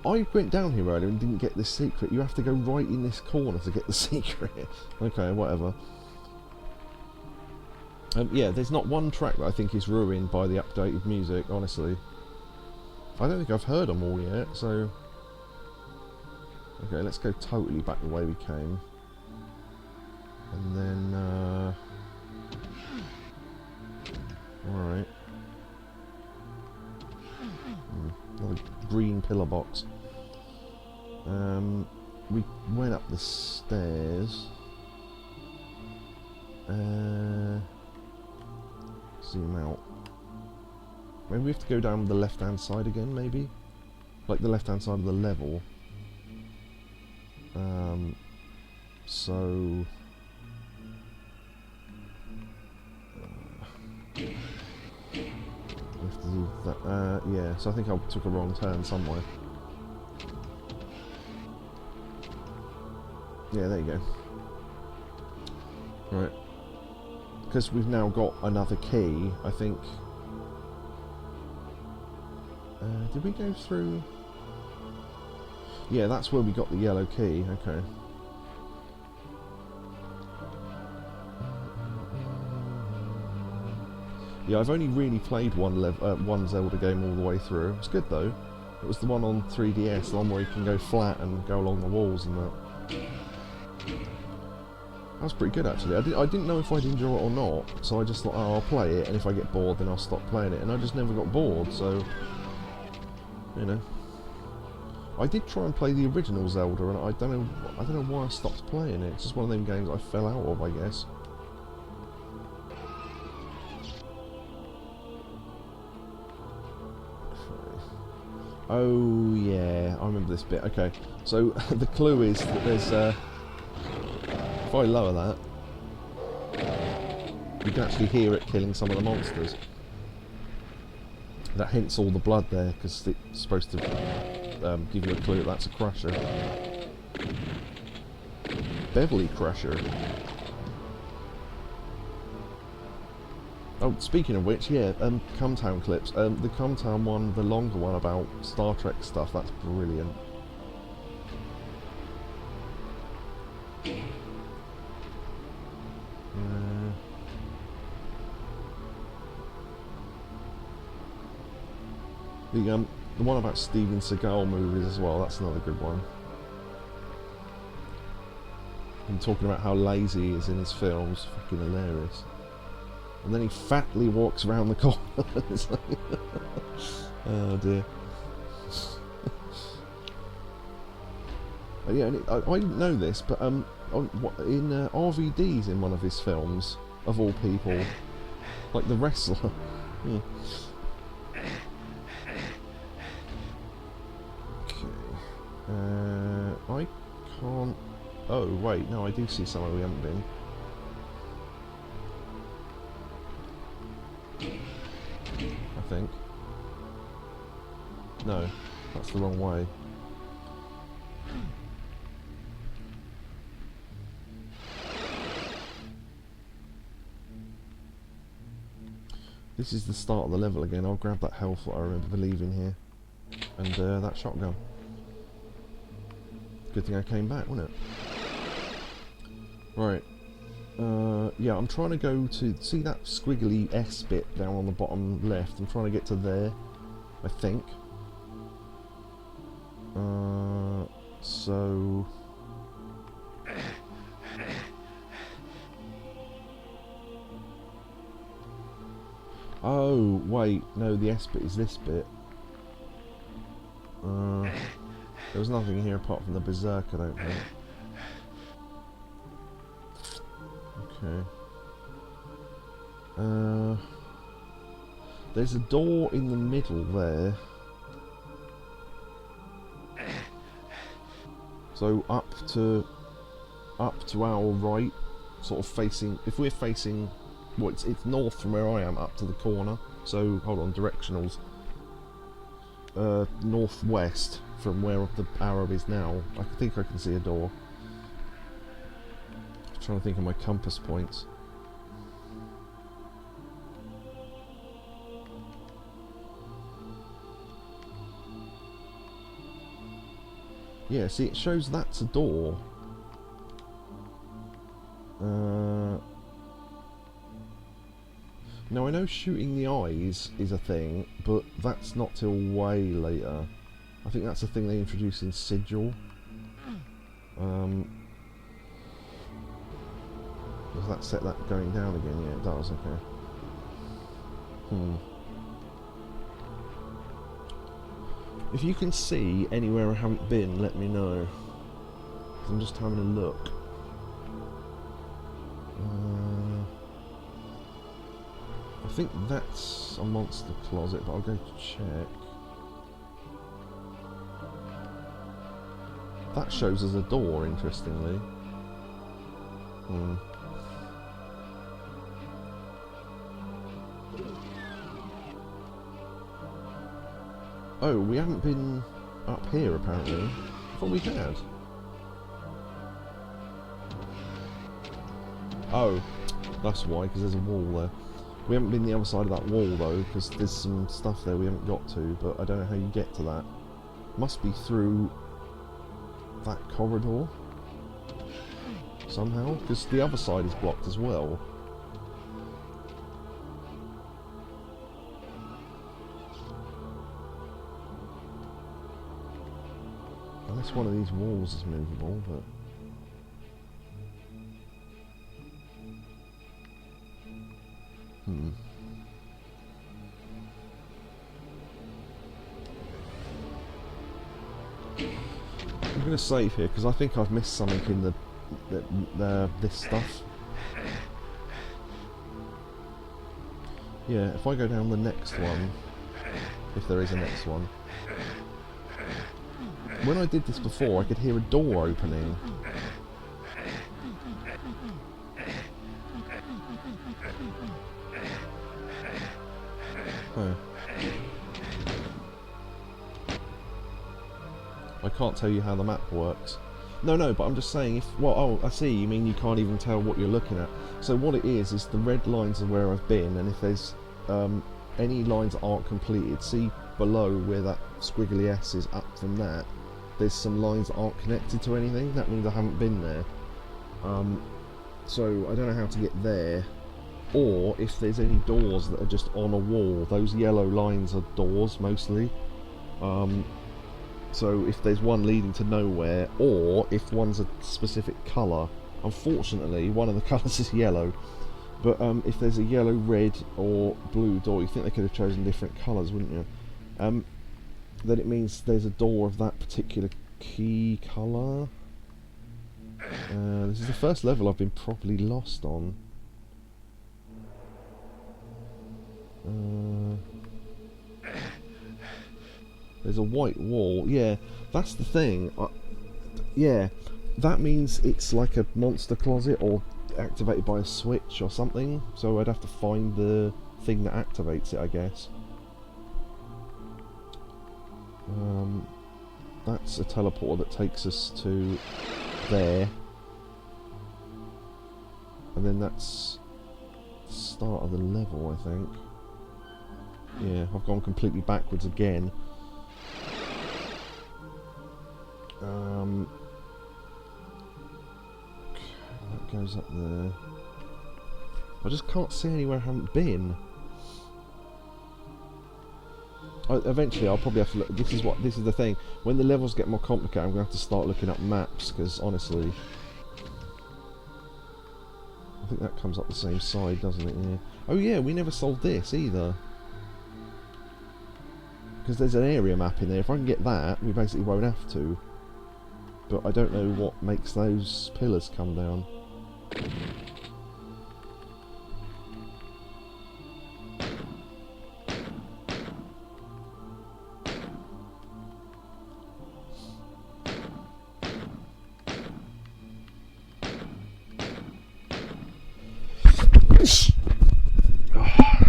I went down here earlier and didn't get this secret. You have to go right in this corner to get the secret. Okay, whatever. Yeah, there's not one track that I think is ruined by the updated music, honestly. I don't think I've heard them all yet, so... Okay, let's go totally back the way we came. And then, alright. Another green pillar box. We went up the stairs. Zoom out. Maybe we have to go down the left-hand side again, maybe? Like the left-hand side of the level. So... we have to do that. Yeah, so I think I took a wrong turn somewhere. Yeah, there you go. Right. Because we've now got another key, I think... did we go through... Yeah, that's where we got the yellow key, okay. Yeah, I've only really played one Zelda game all the way through. It's good though. It was the one on 3DS, the one where you can go flat and go along the walls and that. That was pretty good actually. I didn't know if I'd enjoy it or not, so I just thought, oh, I'll play it, and if I get bored then I'll stop playing it, and I just never got bored, so... You know. I did try and play the original Zelda, and I don't know why I stopped playing it. It's just one of them games I fell out of, I guess. Oh yeah, I remember this bit. Okay, so the clue is that there's if I lower that, you can actually hear it killing some of the monsters. That hints all the blood there, because it's supposed to give you a clue that that's a crusher. Beverly Crusher. Oh, speaking of which, yeah, Cumtown clips. The Cumtown one, the longer one about Star Trek stuff, that's brilliant. The one about Steven Seagal movies as well, that's another good one. And talking about how lazy he is in his films, fucking hilarious. And then he fatly walks around the corner. It's like oh dear. Yeah, and I didn't know this, but in RVD's in one of his films, of all people, like the wrestler. Yeah. I can't... Oh, wait, no, I do see somewhere we haven't been. I think. No, that's the wrong way. This is the start of the level again. I'll grab that health that I remember leaving here. And that shotgun. Good thing I came back, wasn't it? Right. Yeah, I'm trying to go to... See that squiggly S bit down on the bottom left? I'm trying to get to there. I think. So... Oh, wait, no, the S bit is this bit. There was nothing here apart from the berserk, I don't think. Okay. There's a door in the middle there. So up to our right, sort of facing. If we're facing, well, it's north from where I am up to the corner. So hold on, directionals. Northwest from where the arrow is now. I think I can see a door. I'm trying to think of my compass points. Yeah, see, it shows that's a door. Now, I know shooting the eyes is a thing, but that's not till way later. I think that's a thing they introduced in Sigil. Does that set that going down again? Yeah, it does, okay. If you can see anywhere I haven't been, let me know. 'Cause I'm just having a look. I think that's a monster closet, but I'll go check. That shows as a door, interestingly. Oh, we haven't been up here, apparently. I thought we had. Oh, that's why, because there's a wall there. We haven't been the other side of that wall, though, because there's some stuff there we haven't got to, but I don't know how you get to that. Must be through that corridor, somehow, because the other side is blocked as well. Unless one of these walls is movable, but... I'm going to save here, because I think I've missed something in this stuff. Yeah, if I go down the next one, if there is a next one. When I did this before, I could hear a door opening. Oh. I can't tell you how the map works. No, but I'm just saying if... Well, oh, I see, you mean you can't even tell what you're looking at. So what it is the red lines are where I've been, and if there's any lines that aren't completed, see below where that squiggly S is up from that, there's some lines that aren't connected to anything. That means I haven't been there. So I don't know how to get there. Or if there's any doors that are just on a wall. Those yellow lines are doors, mostly. So if there's one leading to nowhere, or if one's a specific colour. Unfortunately, one of the colours is yellow. But if there's a yellow, red, or blue door, you think they could have chosen different colours, wouldn't you? Then it means there's a door of that particular key colour. This is the first level I've been properly lost on. There's a white wall. Yeah, that's the thing. Yeah, that means it's like a monster closet or activated by a switch or something. So I'd have to find the thing that activates it, I guess. That's a teleporter that takes us to there. And then that's the start of the level, I think. Yeah, I've gone completely backwards again. That goes up there. I just can't see anywhere I haven't been. Eventually I'll probably have to look. This is the thing. When the levels get more complicated, I'm gonna have to start looking up maps, because honestly, I think that comes up the same side, doesn't it? Yeah. Oh yeah, we never solved this either. Because there's an area map in there. If I can get that, we basically won't have to. But I don't know what makes those pillars come down.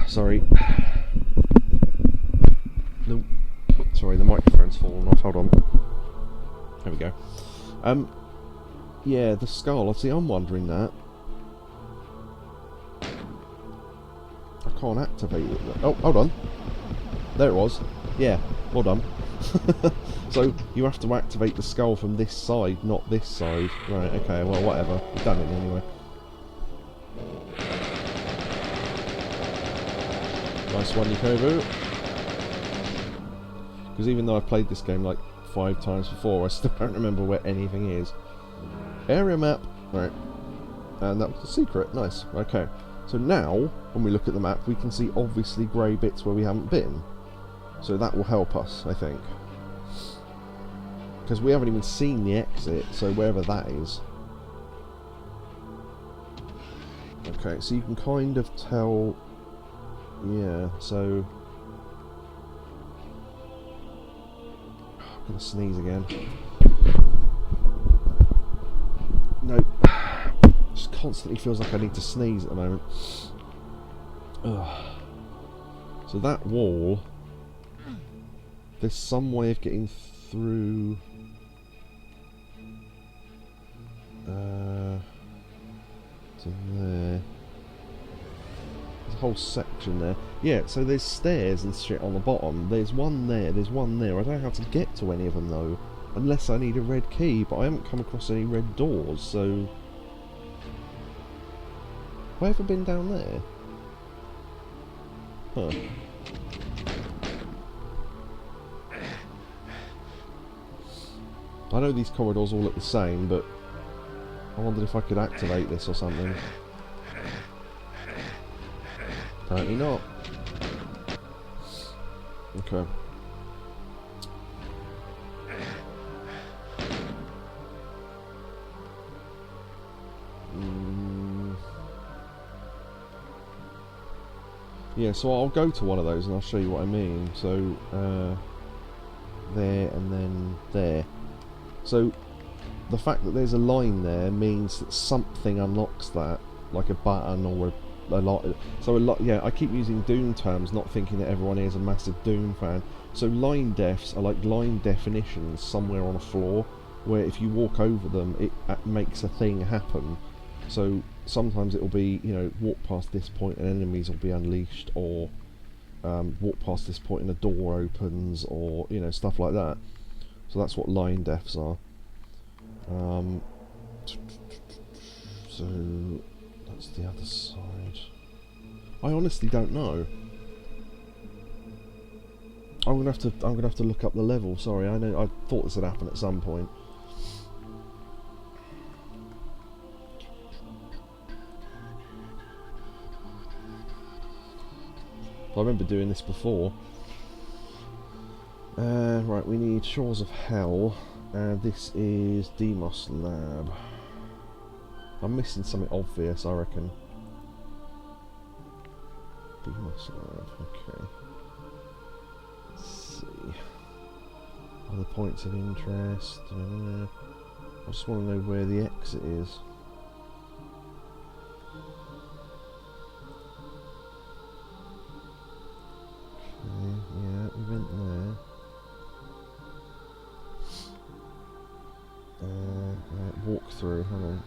Sorry. Nope. Sorry, the microphone's fallen off. Hold on. There we go. Yeah, the skull. See, I'm wondering that. I can't activate it. Oh, hold on. There it was. Yeah, well done. So, you have to activate the skull from this side, not this side. Right, okay, well, whatever. We've done it anyway. Nice one, Yakobu. Because even though I've played this game like 5 times before, I still don't remember where anything is. Area map. Right. And that was the secret. Nice. Okay. So now, when we look at the map, we can see obviously grey bits where we haven't been. So that will help us, I think. Because we haven't even seen the exit, so wherever that is. Okay, so you can kind of tell... Yeah, so... I'm gonna sneeze again. Nope. Just constantly feels like I need to sneeze at the moment. Ugh. So that wall... There's some way of getting through... to there. There's a whole section there. Yeah, so there's stairs and shit on the bottom. There's one there, there's one there. I don't know how to get to any of them though. Unless I need a red key, but I haven't come across any red doors, so... Have I ever been down there? Huh. I know these corridors all look the same, but I wondered if I could activate this or something. Apparently not. Okay. Yeah, so I'll go to one of those and I'll show you what I mean. So, there and then there. So, the fact that there's a line there means that something unlocks that, like a button or a lot. So yeah, I keep using Doom terms, not thinking that everyone here is a massive Doom fan. So line defs are like line definitions somewhere on a floor, where if you walk over them, it makes a thing happen. So sometimes it will be, you know, walk past this point and enemies will be unleashed, or walk past this point and a door opens, or, you know, stuff like that. So that's what line defs are. So that's the other side. I honestly don't know. I'm gonna have to look up the level. Sorry, I thought this would happen at some point. I remember doing this before. Right, we need Shores of Hell, and this is Demos Lab. I'm missing something obvious, I reckon. Demos Lab, okay. Let's see. Other points of interest. I just want to know where the exit is. Okay, yeah, we went there. Walk through, hold on,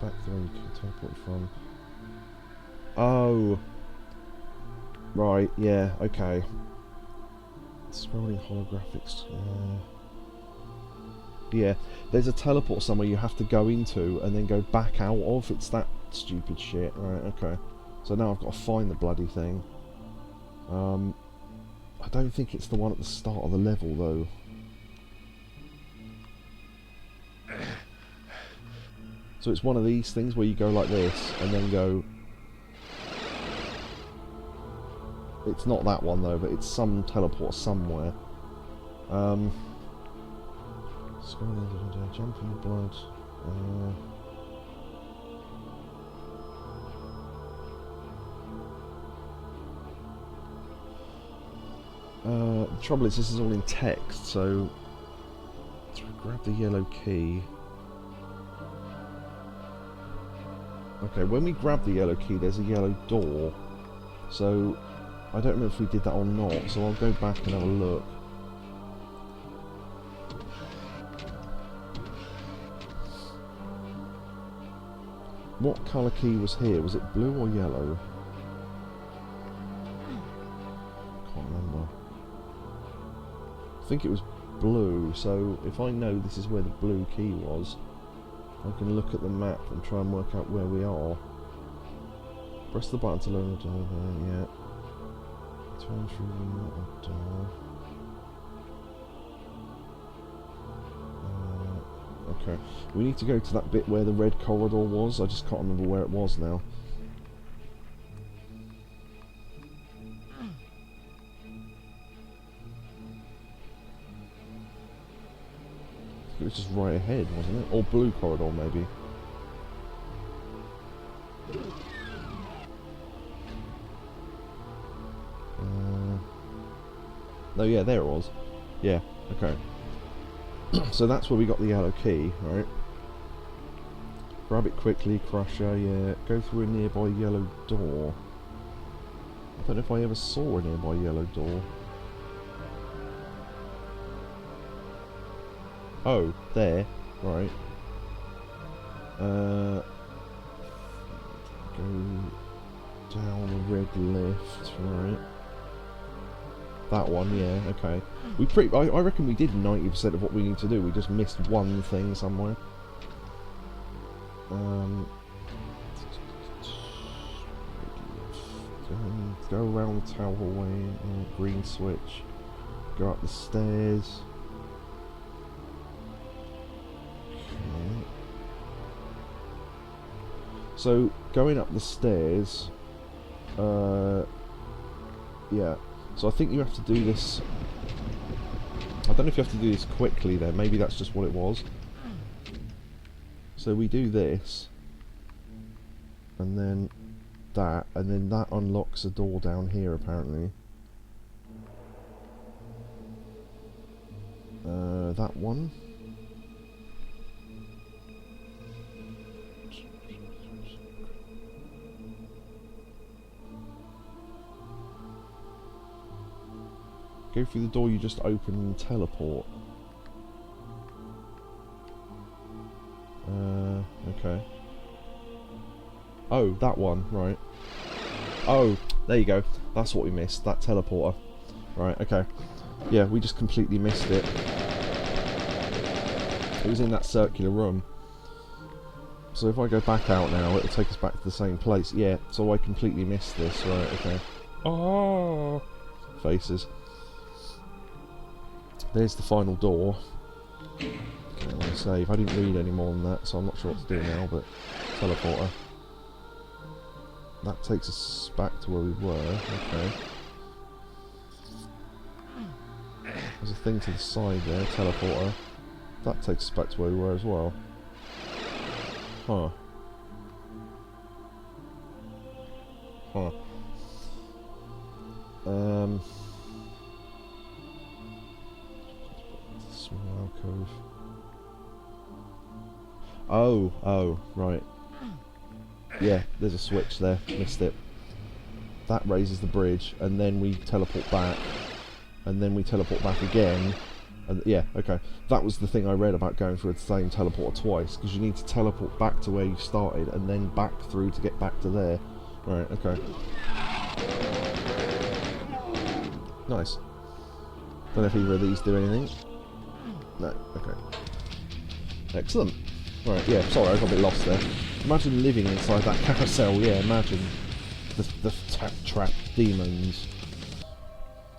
back the way you can teleport from. Oh! Right, yeah, okay. Scrolling holographics. Yeah, there's a teleport somewhere you have to go into and then go back out of. It's that stupid shit. Right, okay. So now I've got to find the bloody thing. I don't think it's the one at the start of the level, though. So it's one of these things where you go like this, and then go... It's not that one, though, but it's some teleport somewhere. Jump in the blood. The trouble is, this is all in text, so grab the yellow key. Okay, when we grab the yellow key, there's a yellow door. So I don't know if we did that or not. So I'll go back and have a look. What colour key was here? Was it blue or yellow? Can't remember. I think it was blue, so if I know this is where the blue key was, I can look at the map and try and work out where we are. Press the button to learn the door there, yeah. Turn through the door. Okay, we need to go to that bit where the red corridor was. I just can't remember where it was now. It was just right ahead, wasn't it? Or blue corridor, maybe. No, yeah, there it was. Yeah, okay. So that's where we got the yellow key, right? Grab it quickly, Crusher, yeah. Go through a nearby yellow door. I don't know if I ever saw a nearby yellow door. Oh, there, right. Go down the red lift, right. That one, yeah, okay. I reckon we did 90% of what we need to do. We just missed one thing somewhere. Go around the tower hallway, green switch. Go up the stairs. Okay. So, going up the stairs, yeah. So I think you have to do this... I don't know if you have to do this quickly then, maybe that's just what it was. So we do this, and then that unlocks a door down here apparently. That one. Go through the door you just opened and teleport. Okay. Oh, that one, right. Oh, there you go. That's what we missed, that teleporter. Right, okay. Yeah, we just completely missed it. It was in that circular room. So if I go back out now, it'll take us back to the same place. Yeah, so I completely missed this, right, okay. Oh, faces. There's the final door. Okay, like I save. I didn't read any more than that, so I'm not sure what to do now, but teleporter. That takes us back to where we were, okay. There's a thing to the side there, teleporter. That takes us back to where we were as well. Huh. Huh. Small alcove. Oh, right. Yeah, there's a switch there. Missed it. That raises the bridge, and then we teleport back, and then we teleport back again. And yeah, okay. That was the thing I read about going through the same teleporter twice, because you need to teleport back to where you started, and then back through to get back to there. Right, okay. Nice. Don't know if either of these do anything. No, okay. Excellent. Right, yeah, sorry, I got a bit lost there. Imagine living inside that carousel, yeah, imagine. The trap demons.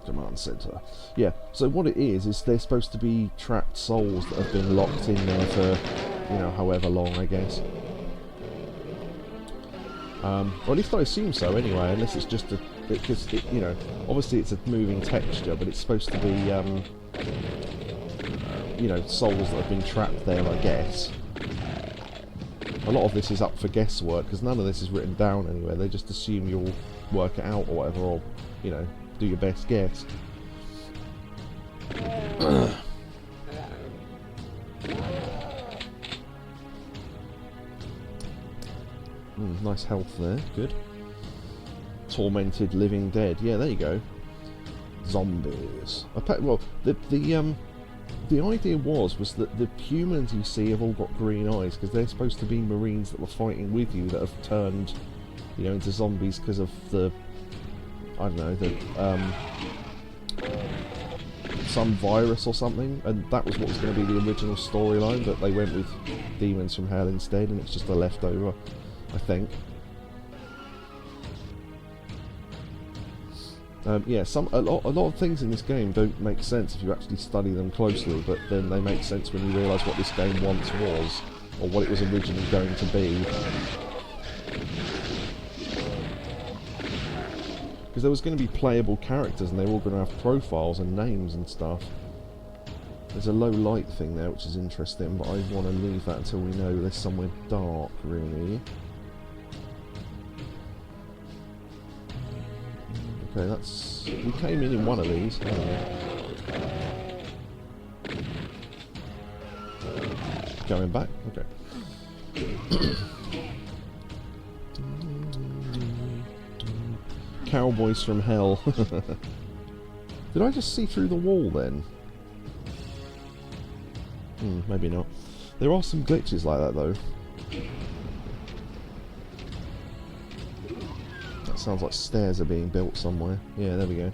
Command center. Yeah, so what it is they're supposed to be trapped souls that have been locked in there for, you know, however long, I guess. Or at least I assume so anyway, unless it's just a... because, you know, obviously it's a moving texture, but it's supposed to be, you know, souls that have been trapped there, I guess. A lot of this is up for guesswork, because none of this is written down anywhere. They just assume you'll work it out or whatever, or, you know, do your best guess. Nice health there, good. Tormented living dead, yeah, there you go. Zombies. Well, the idea was that the humans you see have all got green eyes because they're supposed to be Marines that were fighting with you that have turned, you know, into zombies because of the, I don't know, the some virus or something, and that was what was going to be the original storyline, but they went with Demons from Hell instead, and it's just a leftover, I think. Yeah, a lot of things in this game don't make sense if you actually study them closely, but then they make sense when you realise what this game once was, or what it was originally going to be. Because there was going to be playable characters, and they were all going to have profiles and names and stuff. There's a low light thing there, which is interesting, but I want to leave that until we know there's somewhere dark, really. Okay, that's... we came in one of these. Going back? Okay. Cowboys from Hell. Did I just see through the wall then? Maybe not. There are some glitches like that though. Sounds like stairs are being built somewhere. Yeah, there we go.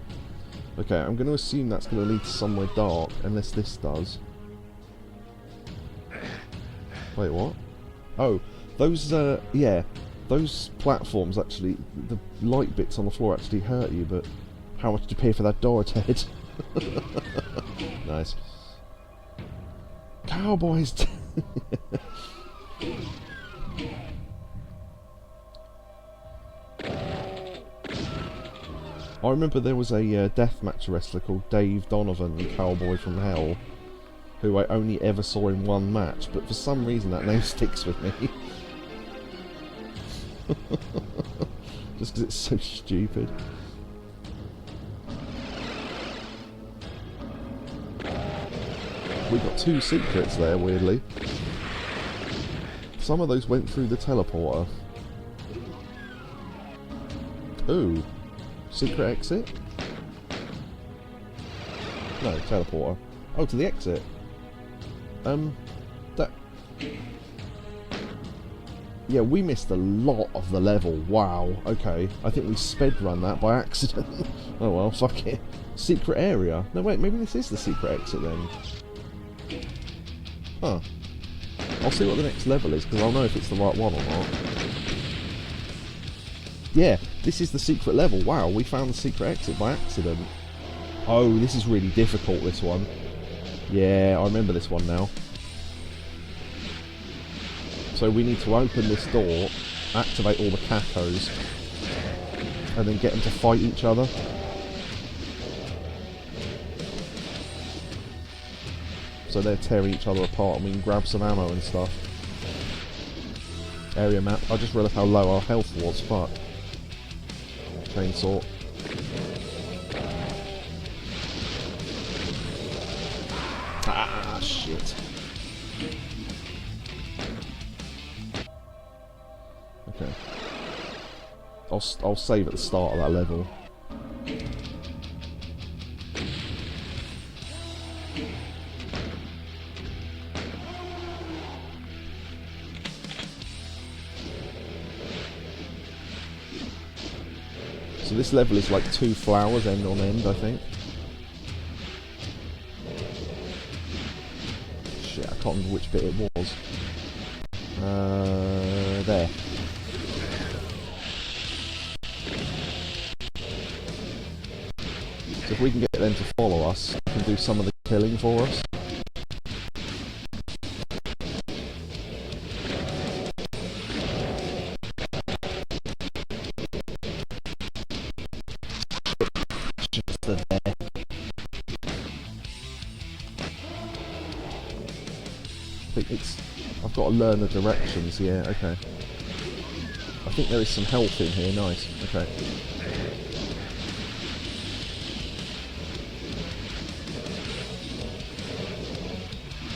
Okay, I'm going to assume that's going to lead to somewhere dark, unless this does. Wait, what? Oh, those, yeah, those platforms actually, the light bits on the floor actually hurt you, but how much did you pay for that door, Ted? Nice. Cowboys! I remember there was a deathmatch wrestler called Dave Donovan, the Cowboy from Hell, who I only ever saw in one match, but for some reason that name sticks with me. Just because it's so stupid. We got 2 secrets there, weirdly. Some of those went through the teleporter. Ooh. Secret exit? No, teleporter. Oh, to the exit. That... yeah, we missed a lot of the level. Wow, okay. I think we sped run that by accident. Oh well, fuck it. Secret area? No, wait, maybe this is the secret exit then. Huh. I'll see what the next level is, because I'll know if it's the right one or not. Yeah, this is the secret level. Wow, we found the secret exit by accident. Oh, this is really difficult, this one. Yeah, I remember this one now. So we need to open this door, activate all the cacos, and then get them to fight each other. So they're tearing each other apart, and we can grab some ammo and stuff. Area map. I just realised how low our health was. Fuck. Chainsaw. Ah, shit. Okay. I'll save at the start of that level. So this level is like 2 flowers end on end, I think. Shit, I can't remember which bit it was. There. So if we can get them to follow us, they can do some of the killing for us. I've got to learn the directions, yeah, okay. I think there is some health in here, nice, okay.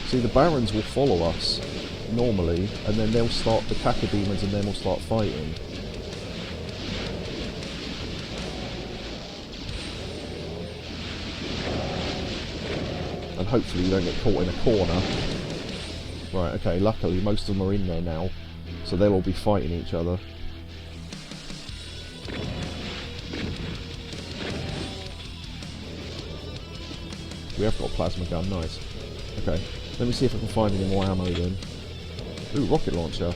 See, the Barons will follow us, normally, and then they'll start, the Cacodemons and then we'll start fighting. And hopefully you don't get caught in a corner. Right, okay, luckily most of them are in there now, so they'll all be fighting each other. We have got a plasma gun, nice. Okay, let me see if I can find any more ammo then. Ooh, rocket launcher.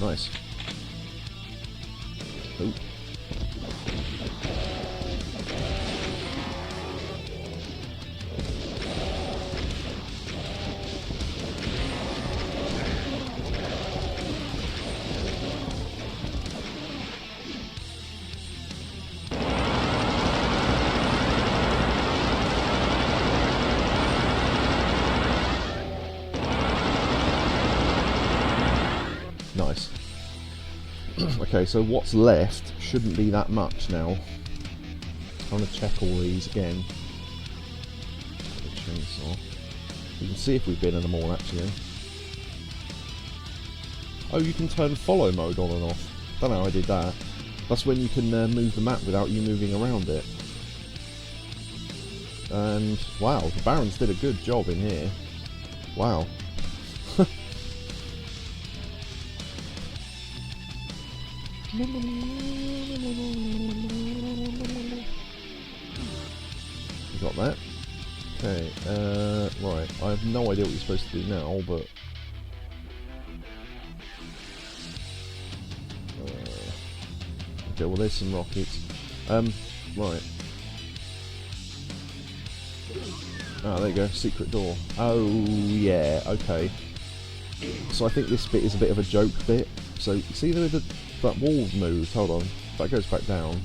Nice. Ooh. Nice. Okay, so what's left shouldn't be that much now. I'm going to check all these again. Chainsaw. You can see if we've been in them all actually. Oh, you can turn follow mode on and off. Don't know how I did that. That's when you can move the map without you moving around it. And wow, the Barons did a good job in here. Wow. You got that? Okay, right, I have no idea what you're supposed to do now, but... okay, well there's some rockets. Right. Ah, there you go, secret door. Oh, yeah, okay. So I think this bit is a bit of a joke bit. So, you see that wall moved, hold on, that goes back down.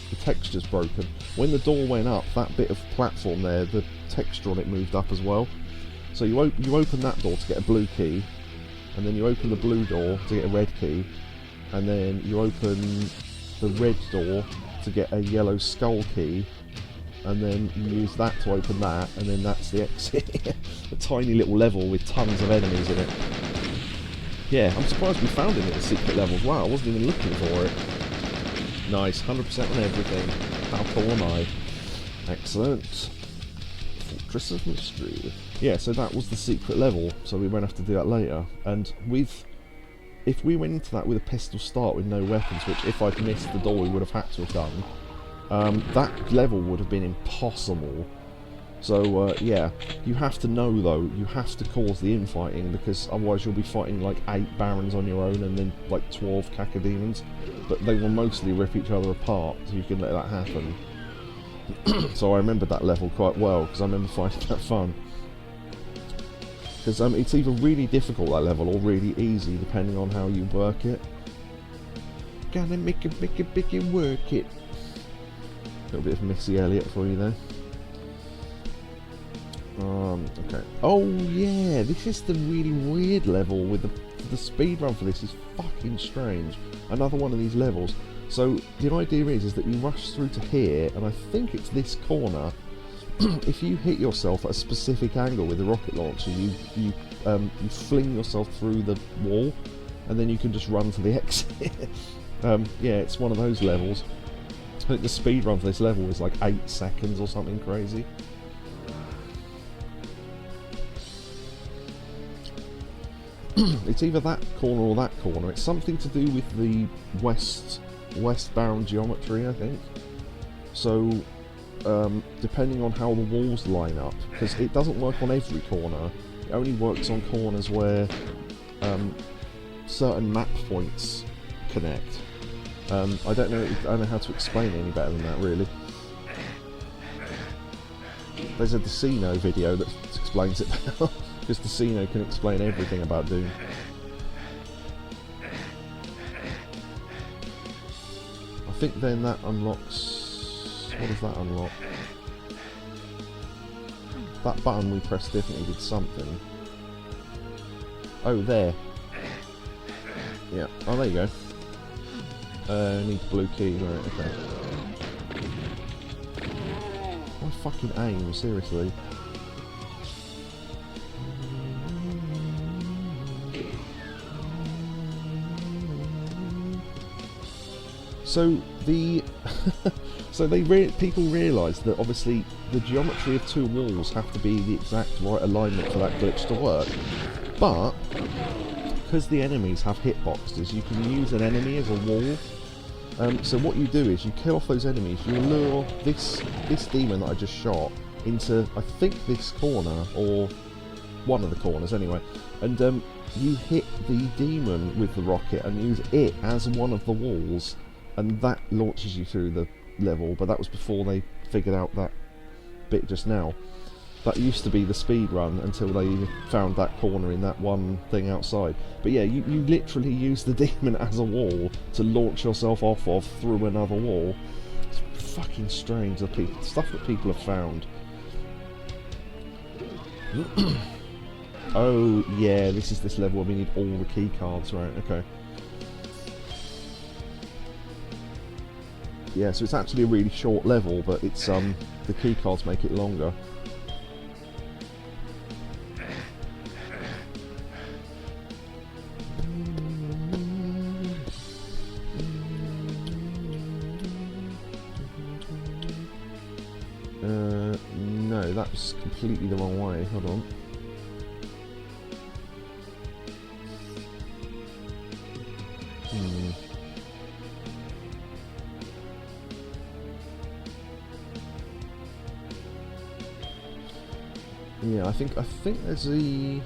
The texture's broken. When the door went up, that bit of platform there, the texture on it moved up as well. So you open that door to get a blue key, and then you open the blue door to get a red key, and then you open the red door to get a yellow skull key, and then you use that to open that, and then that's the exit. A tiny little level with tons of enemies in it. Yeah, I'm surprised we found it at the secret levels. Wow, I wasn't even looking for it. Nice, 100% on everything. How cool am I? Excellent. Fortress of Mystery. Yeah, so that was the secret level, so we won't have to do that later. And if we went into that with a pistol start with no weapons, which if I'd missed the door we would have had to have done, that level would have been impossible. So, yeah, you have to know though, you have to cause the infighting, because otherwise you'll be fighting like 8 Barons on your own and then like 12 Cacodemons, but they will mostly rip each other apart, so you can let that happen. So I remembered that level quite well, because I remember finding that fun. Because it's either really difficult, that level, or really easy, depending on how you work it. Gonna make it work it. A little bit of Missy Elliott for you there. Okay. Oh yeah, this is the really weird level with the speed run for this is fucking strange. Another one of these levels. So the idea is that you rush through to here, and I think it's this corner. If you hit yourself at a specific angle with the rocket launcher, you fling yourself through the wall, and then you can just run to the exit. Yeah, it's one of those levels. I think the speed run for this level is like 8 seconds or something crazy. It's either that corner or that corner. It's something to do with the west-bound geometry, I think. So, depending on how the walls line up, because it doesn't work on every corner. It only works on corners where certain map points connect. I don't know how to explain it any better than that, really. There's a Decino video that explains it better, because Decino can explain everything about Doom. I think then that unlocks... What does that unlock? That button we pressed definitely did something. Oh, there. Yeah. Oh, there you go. Need the blue key. Right, okay. My fucking aim, seriously. So the people realised that obviously the geometry of two walls have to be the exact right alignment for that glitch to work. But because the enemies have hitboxes, you can use an enemy as a wall. So what you do is you kill off those enemies, you lure this demon that I just shot into, I think, this corner, or one of the corners anyway, and you hit the demon with the rocket and use it as one of the walls, and that launches you through the level. But that was before they figured out that bit just now. That used to be the speed run until they found that corner in that one thing outside. But yeah, you literally use the demon as a wall to launch yourself off of through another wall. It's fucking strange, the stuff that people have found. Oh yeah, this is this level where we need all the key cards, right? Okay. Yeah, so it's actually a really short level, but it's the key cards make it longer. No, that's completely the wrong way. Hold on. Yeah, I think there's the...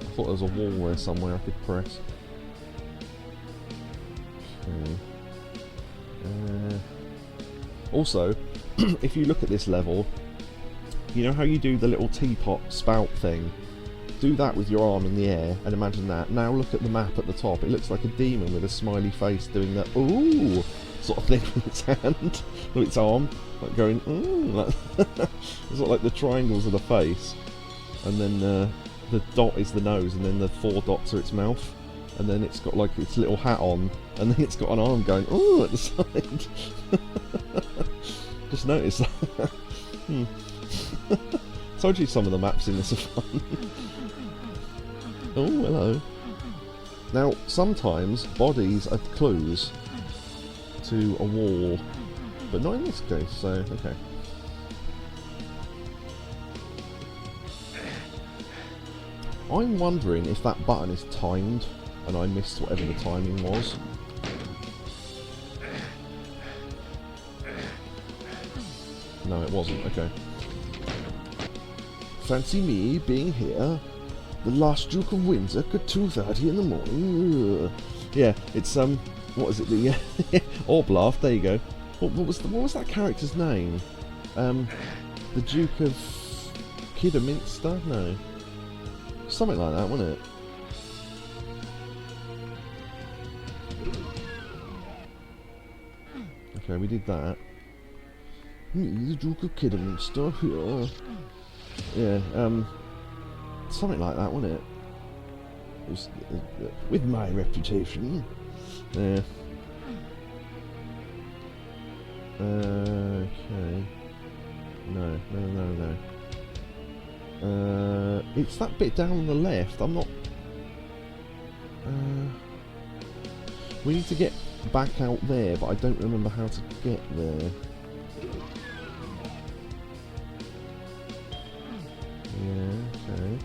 I thought there was a wall there somewhere I could press. Okay. Also, if you look at this level, you know how you do the little teapot spout thing? Do that with your arm in the air, and imagine that. Now look at the map at the top. It looks like a demon with a smiley face doing that ooh sort of thing with its hand, with its arm, like going ooh. Like it's sort of like the triangles of the face, and then the dot is the nose, and then the 4 dots are its mouth, and then it's got like its little hat on, and then it's got an arm going ooh at the side. Just notice that. Told you some of the maps in this are fun. Oh, hello. Now, sometimes bodies are clues to a wall, but not in this case, so, okay. I'm wondering if that button is timed, and I missed whatever the timing was. No, it wasn't, okay. Fancy me being here, the last Duke of Windsor at 2:30 in the morning. Ugh. Yeah, it's what is it? The Oblaf. There you go. What was that character's name? The Duke of Kidderminster? No, something like that, wasn't it? Okay, we did that. The Duke of Kidderminster. Yeah, something like that, wasn't it? It was, with my reputation. Yeah. Okay. No. It's that bit down on the left. I'm not... we need to get back out there, but I don't remember how to get there. Yeah, okay.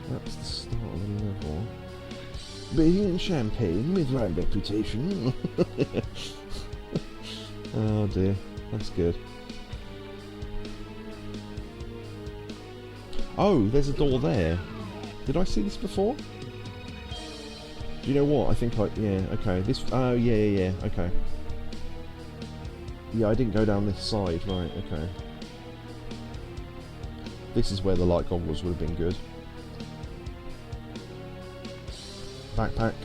That's the start of the level. Being in Champagne with my reputation. Oh dear, that's good. Oh, there's a door there. Did I see this before? Do Do you know what? I think yeah, okay. This, oh, yeah, okay. Yeah, I didn't go down this side, right, okay. This is where the light goggles would have been good. Backpack.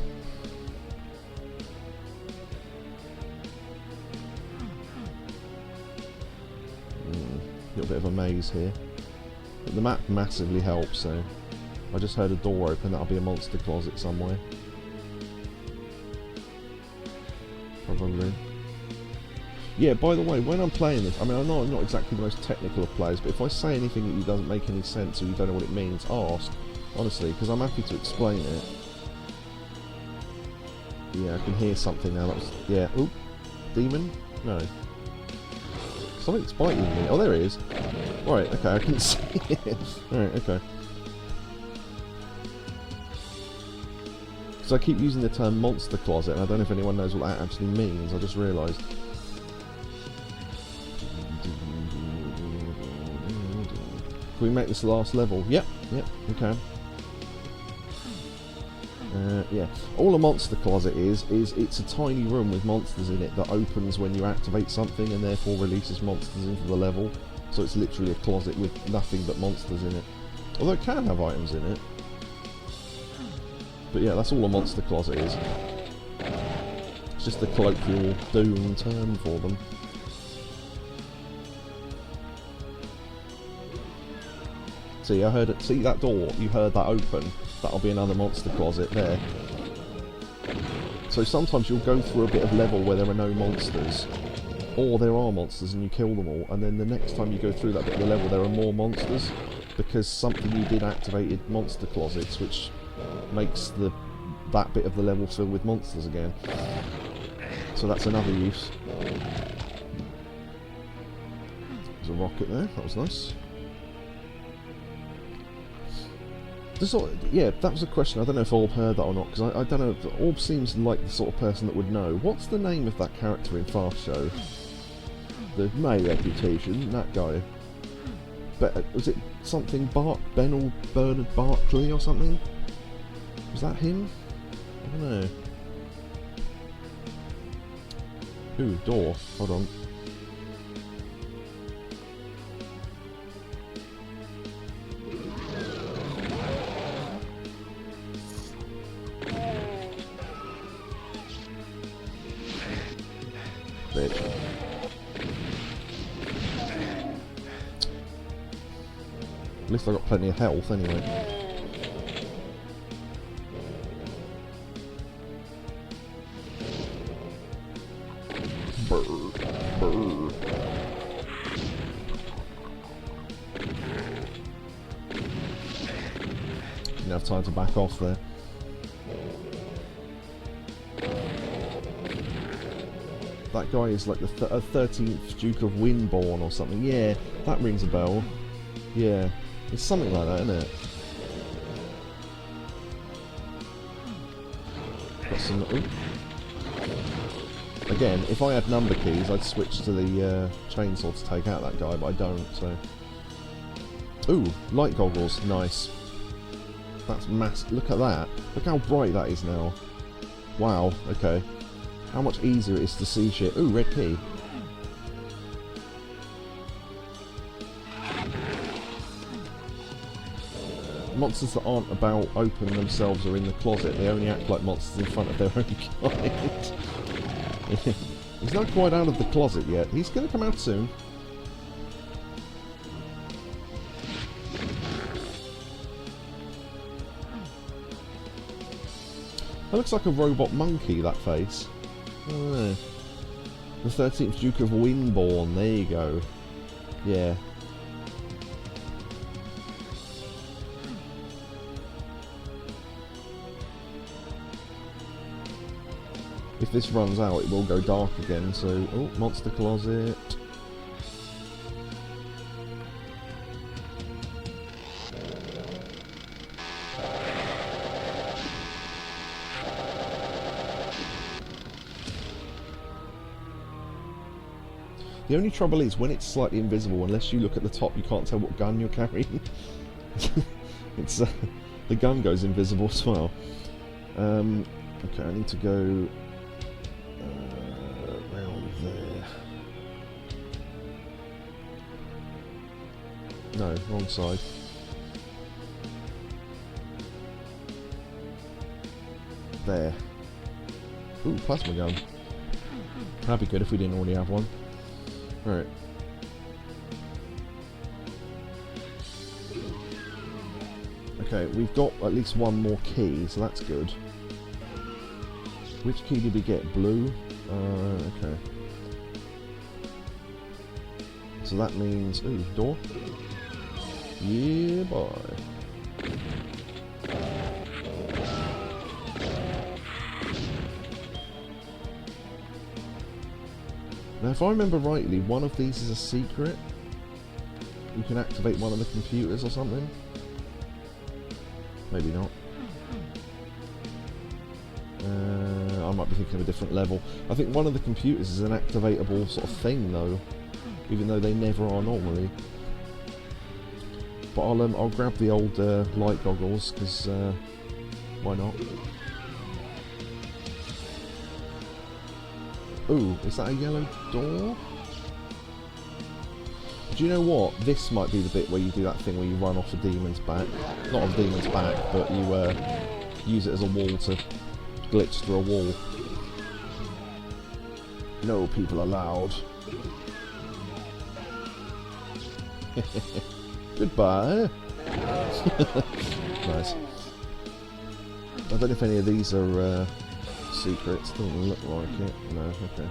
Little bit of a maze here. But the map massively helps, so I just heard a door open, that'll be a monster closet somewhere. Probably. Yeah, by the way, when I'm playing this, I mean, I know I'm not exactly the most technical of players, but if I say anything that doesn't make any sense or you don't know what it means, ask, honestly, because I'm happy to explain it. Yeah, I can hear something now, that was, yeah, oop, demon? No. Something's biting me. Oh, there it is. Right, okay, I can see it. Alright, okay. So I keep using the term monster closet, and I don't know if anyone knows what that actually means, I just realised. Can we make this the last level? Yep, okay. Yeah, all a monster closet is it's a tiny room with monsters in it that opens when you activate something and therefore releases monsters into the level. So it's literally a closet with nothing but monsters in it. Although it can have items in it. But yeah, that's all a monster closet is. It's just a colloquial Doom term for them. See, I heard it. See that door? You heard that open. That'll be another monster closet there. So sometimes you'll go through a bit of level where there are no monsters, or there are monsters and you kill them all, and then the next time you go through that bit of the level there are more monsters, because something you did activated monster closets, which makes that bit of the level filled with monsters again. So that's another use. There's a rocket there, that was nice. Yeah, that was a question. I don't know if Orb heard that or not, because I don't know. Orb seems like the sort of person that would know. What's the name of that character in Fast Show? The My Reputation, that guy. Was it something Bernard Barkley or something? Was that him? I don't know. Ooh, door. Hold on. Bitch. At least I got plenty of health anyway. Brr, brr. Didn't have time to back off there. That guy is like the 13th Duke of Winborn or something. Yeah, that rings a bell. Yeah, it's something like that, isn't it? Got some. Ooh. Again, if I had number keys, I'd switch to the chainsaw to take out that guy, but I don't. So. Ooh, light goggles, nice. That's massive. Look at that. Look how bright that is now. Wow. Okay. How much easier it is to see shit. Ooh, red key. Monsters that aren't about opening themselves or in the closet, they only act like monsters in front of their own kind. He's not quite out of the closet yet. He's going to come out soon. That looks like a robot monkey, that face. Oh, the 13th Duke of Winborn, there you go. Yeah. If this runs out, it will go dark again, so... Oh, monster closet. The only trouble is, when it's slightly invisible, unless you look at the top, you can't tell what gun you're carrying. It's the gun goes invisible as well. Okay, I need to go around there. No, wrong side. There. Ooh, plasma gun. That'd be good if we didn't already have one. Right. Okay, we've got at least one more key, so that's good. Which key did we get? Blue? Okay. So that means... Ooh, door? Yeah, boy. Now, if I remember rightly, one of these is a secret. You can activate one of the computers or something. Maybe not. I might be thinking of a different level. I think one of the computers is an activatable sort of thing, though, even though they never are normally. But I'll grab the old light goggles because why not? Ooh, is that a yellow door? Do you know what? This might be the bit where you do that thing where you run off a demon's back. Not off a demon's back, but you use it as a wall to glitch through a wall. No people allowed. Goodbye. Nice. I don't know if any of these are secrets. Doesn't look like it. No, okay.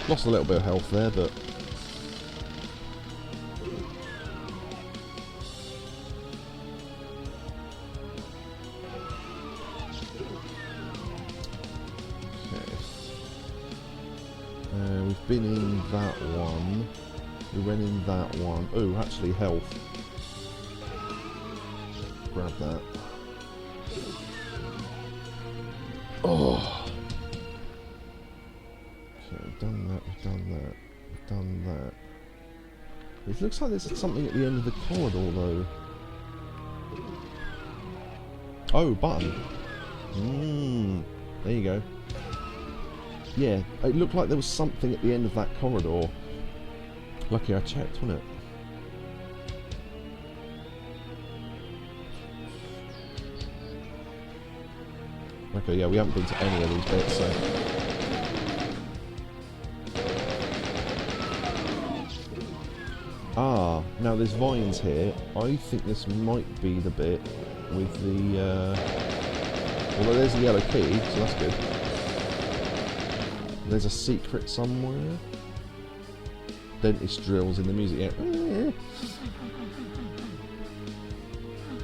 Lost a little bit of health there, but... Okay. We've been in that one. We went in that one. Oh, actually health. Grab that. Oh! We've done that, we've done that, we've done that. It looks like there's something at the end of the corridor, though. Oh, button. There you go. Yeah, it looked like there was something at the end of that corridor. Lucky I checked, wasn't it? Okay, yeah, we haven't been to any of these bits, so... Ah, now there's vines here. I think this might be the bit with the... Although there's a yellow key, so that's good. There's a secret somewhere. Dentist drills in the music. Yeah.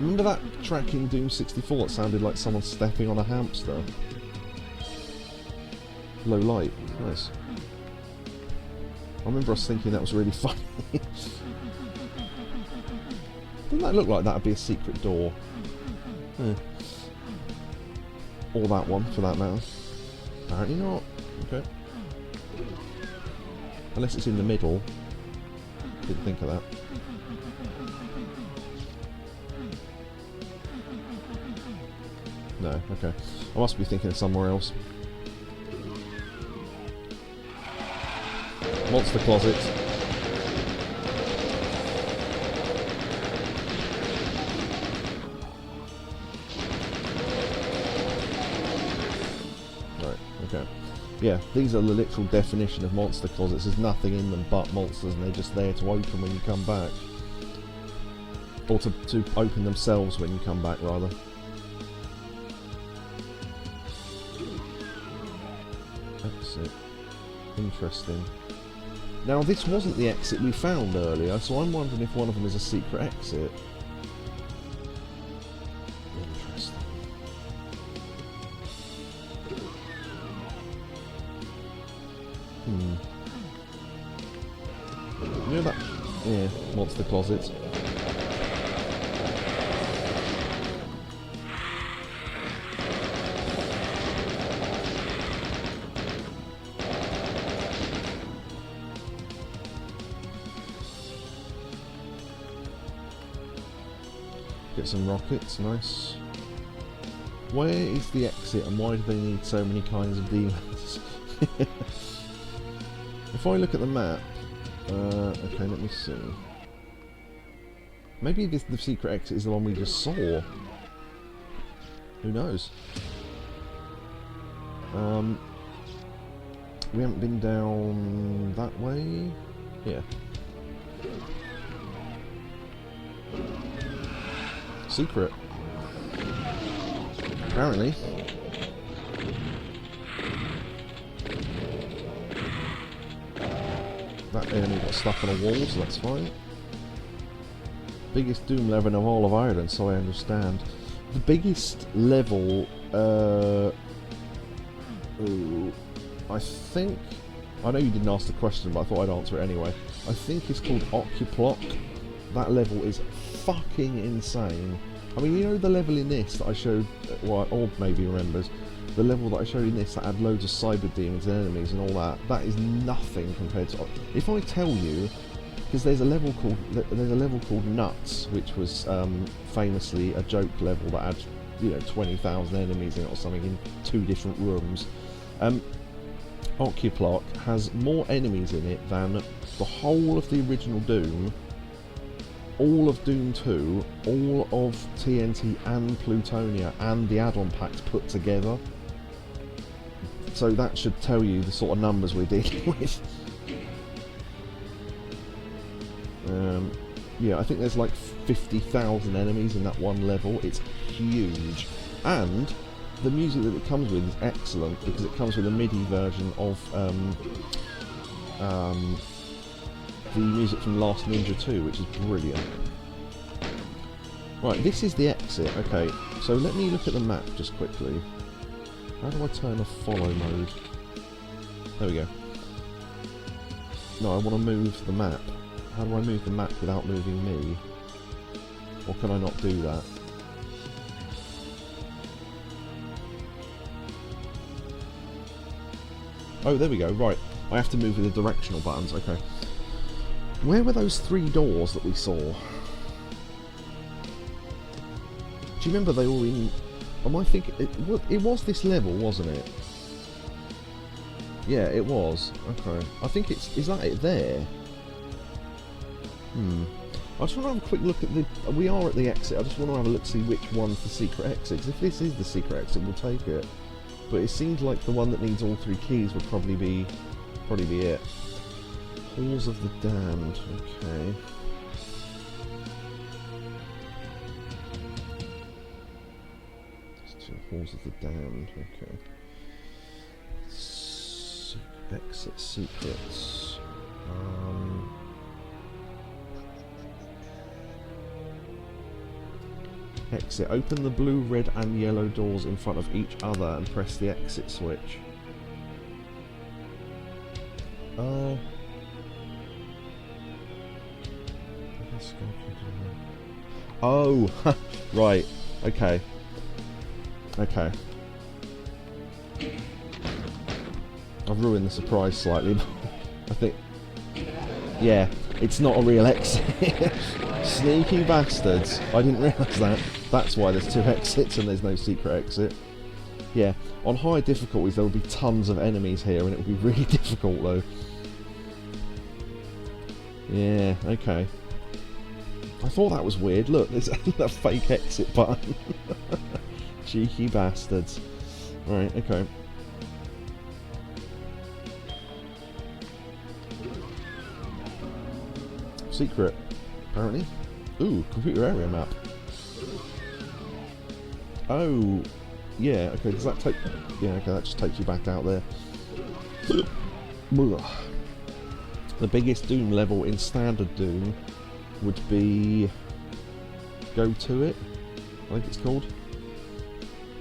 Remember that track in Doom 64 that sounded like someone stepping on a hamster? Low light. Nice. I remember us thinking that was really funny. Doesn't that look like that would be a secret door? Or that one, for that matter. Apparently not. Okay. Unless it's in the middle. Didn't think of that. No, okay. I must be thinking of somewhere else. Monster closet. Right, okay. Yeah, these are the literal definition of monster closets. There's nothing in them but monsters, and they're just there to open when you come back. Or to open themselves when you come back, rather. Exit. Interesting. Now, this wasn't the exit we found earlier, so I'm wondering if one of them is a secret exit. Interesting. You know that... Yeah, monster closet. Get some rockets, nice. Where is the exit and why do they need so many kinds of demons? If I look at the map, okay, let me see. Maybe the secret exit is the one we just saw. Who knows? We haven't been down that way. Yeah. Secret. Apparently. That enemy got stuck on a wall, so that's fine. Biggest Doom level of all of Ireland, so I understand. The biggest level, I think... I know you didn't ask the question, but I thought I'd answer it anyway. I think it's called Occuplock. That level is fucking insane. I mean, you know the level in this that I showed, well, or maybe remembers, the level that I showed in this that had loads of cyber demons and enemies and all that, that is nothing compared to... If I tell you, because there's a level called Nuts, which was famously a joke level that had, you know, 20,000 enemies in it or something in 2 different rooms. Occuplock has more enemies in it than the whole of the original Doom, all of Doom 2, all of TNT and Plutonia and the add-on packs put together. So that should tell you the sort of numbers we're dealing with. Yeah, I think there's like 50,000 enemies in that one level. It's huge. And the music that it comes with is excellent because it comes with a MIDI version of the music from Last Ninja 2, which is brilliant. Right, this is the exit. Okay, so let me look at the map just quickly. How do I turn off follow mode? There we go. No, I want to move the map. How do I move the map without moving me? Or can I not do that? Oh, there we go. Right, I have to move with the directional buttons. Okay. Where were those 3 doors that we saw? Do you remember they were in... Am I thinking... It was this level, wasn't it? Yeah, it was. Okay. I think it's... Is that it there? I just want to have a quick look at the... We are at the exit. I just want to have a look to see which one's the secret exit. Because if this is the secret exit, we'll take it. But it seems like the one that needs all 3 keys would probably be it. Halls of the Damned. Okay. Halls of the Damned. Okay. Exit secrets. Exit. Open the blue, red and yellow doors in front of each other and press the exit switch. Oh, right. Okay. Okay. I've ruined the surprise slightly, but I think... Yeah, it's not a real exit. Sneaky bastards. I didn't realise that. That's why there's 2 exits and there's no secret exit. Yeah, on high difficulties there will be tons of enemies here and it will be really difficult though. Yeah, okay. I thought that was weird. Look, there's a fake exit button. Cheeky bastards. Right, okay. Secret, apparently. Ooh, computer area map. Oh, yeah, okay, does that take... Yeah, okay, that just takes you back out there. The biggest Doom level in Standard Doom would be... Go To It, I think it's called.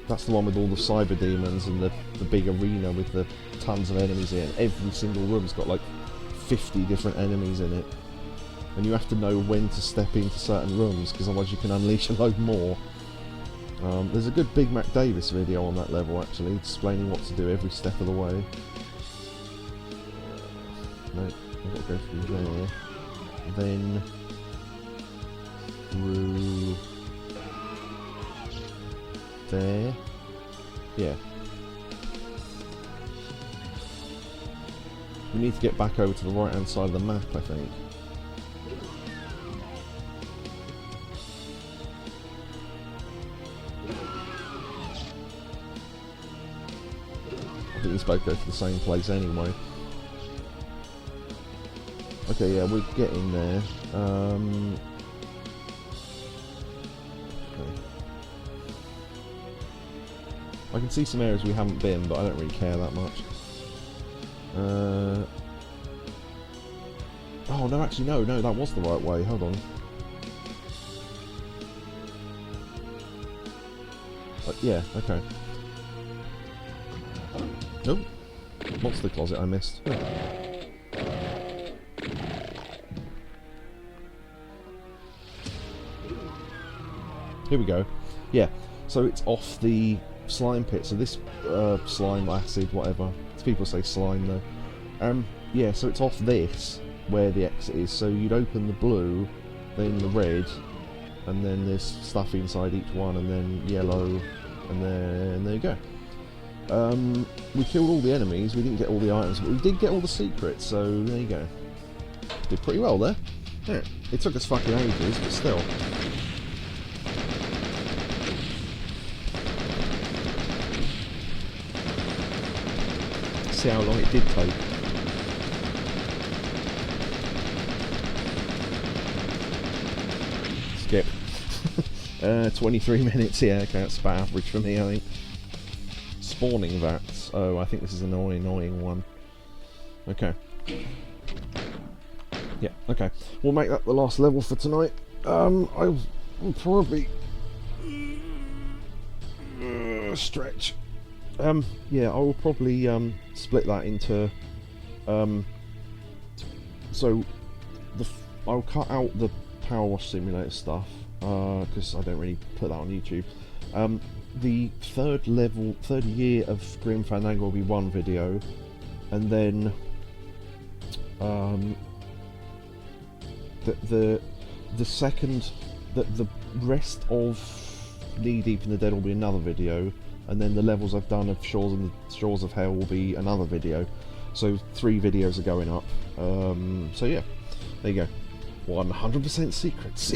That's the one with all the cyber demons and the big arena with the tons of enemies in it. Every single room's got like 50 different enemies in it. And you have to know when to step into certain rooms, because otherwise you can unleash a load more. There's a good Big Mac Davis video on that level, actually, explaining what to do every step of the way. No, I've got to go through there. Then... through... there. Yeah. We need to get back over to the right hand side of the map, I think. I think these both go to the same place anyway. Okay, yeah, we're getting there. Okay. I can see some areas we haven't been, but I don't really care that much. Oh, no, actually, no, that was the right way. Hold on. Yeah, okay. Nope. Monster closet I missed. Here we go. Yeah, so it's off the slime pit. So this slime, acid, whatever. People say slime though. Yeah, so it's off this where the exit is. So you'd open the blue, then the red, and then there's stuff inside each one, and then yellow, and then there you go. We killed all the enemies. We didn't get all the items, but we did get all the secrets. So there you go. Did pretty well there. Yeah, it took us fucking ages, but still. See how long it did take. Skip. 23 minutes, yeah, okay, that's about average for me, I think. Spawning vats. Oh, I think this is an annoying one. Okay. Yeah, okay. We'll make that the last level for tonight. I'll probably stretch. Yeah, I will probably split that into so I'll cut out the Power Wash Simulator stuff because I don't really put that on YouTube. The third year of Grim Fandango will be one video, and then the rest of Knee Deep in the Dead will be another video. And then the levels I've done of Shores of Hell will be another video. So 3 videos are going up. So yeah, there you go. 100% secrets.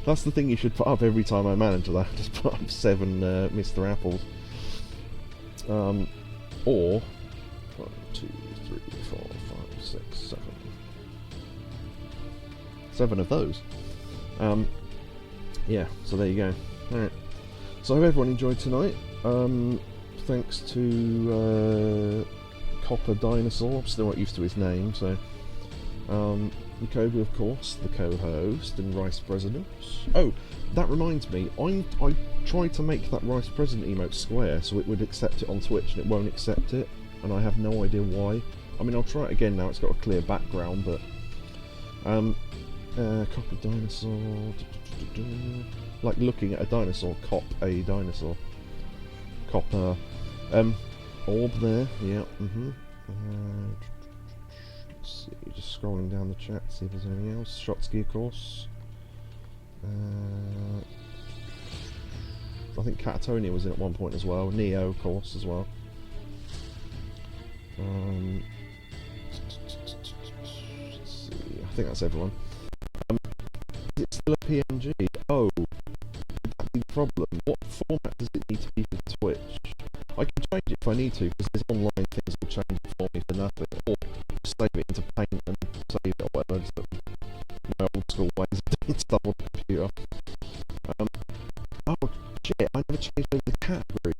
That's the thing you should put up every time I manage that. Just put up 7 Mr. Apples. Or 1, 2, 3, 4, 5, 6, 7. 7 of those. Yeah, so there you go. Alright. So I hope everyone enjoyed tonight. Thanks to Copper Dinosaur. I'm still not used to his name, so Yakobu, of course, the co-host and Vice President. Oh, that reminds me, I tried to make that Vice President emote square so it would accept it on Twitch, and it won't accept it, and I have no idea why. I mean, I'll try it again now. It's got a clear background, but Copper Dinosaur. Like looking at a dinosaur, cop a dinosaur. Copper. Orb there, yeah, let's see, just scrolling down the chat, see if there's anything else. Shotsky, of course. I think Catatonia was in at one point as well. Neo, of course, as well. Let's see, I think that's everyone. Is it still a PNG? Oh, could that be the problem? What format does it need to be for Twitch? I can change it if I need to, because there's online things that will change it for me for nothing, or save it into Paint and save it or whatever. Just my old school ways of doing stuff on the computer. Oh shit, I never changed over the category.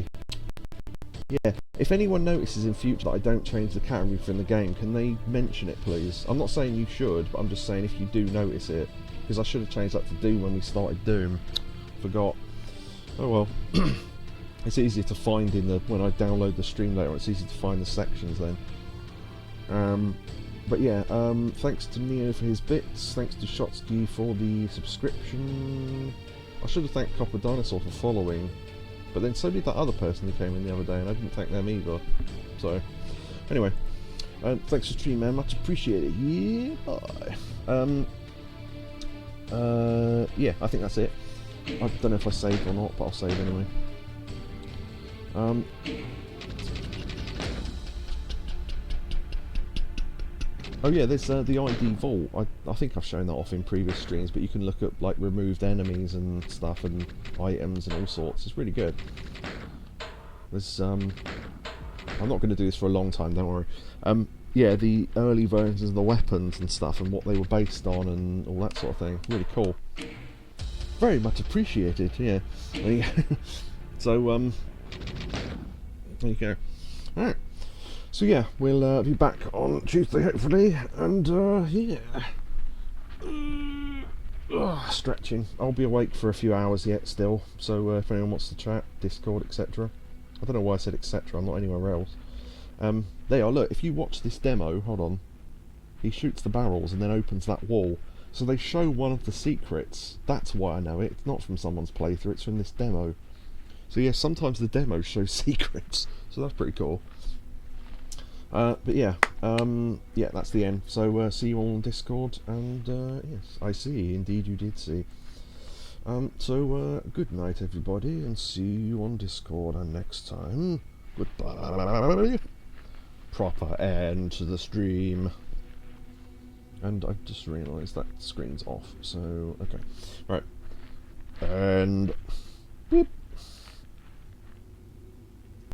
Yeah, if anyone notices in future that I don't change the category from the game, can they mention it please? I'm not saying you should, but I'm just saying if you do notice it, because I should have changed that to Doom when we started Doom. Forgot. Oh well. It's easier to find in the when I download the stream later. It's easy to find the sections then. But yeah, thanks to Neo for his bits. Thanks to Shotsky for the subscription. I should have thanked Copper Dinosaur for following, but then so did that other person who came in the other day, and I didn't thank them either. So anyway, thanks for stream, man. Much appreciated. Yeah, bye. Yeah, I think that's it. I don't know if I saved or not, but I'll save anyway. Um, oh yeah, there's the ID vault. I think I've shown that off in previous streams, but you can look at like removed enemies and stuff and items and all sorts. It's really good. There's I'm not going to do this for a long time, don't worry. Yeah, the early versions of the weapons and stuff and what they were based on and all that sort of thing. Really cool. Very much appreciated, yeah. So, there you go. Alright. So yeah, we'll be back on Tuesday hopefully, and yeah. Stretching. I'll be awake for a few hours yet still, so if anyone wants to chat, Discord, etc. I don't know why I said etc, I'm not anywhere else. There you are, look, if you watch this demo, hold on, he shoots the barrels and then opens that wall. So they show one of the secrets. That's why I know it. It's not from someone's playthrough, it's from this demo. So yeah, sometimes the demos show secrets, so that's pretty cool. But yeah, yeah, that's the end. So see you all on Discord, and yes, I see, indeed you did see. So good night everybody, and see you on Discord, and next time, goodbye. Proper end to the stream. And I've just realised that screen's off, so okay. Right. And... Whoop.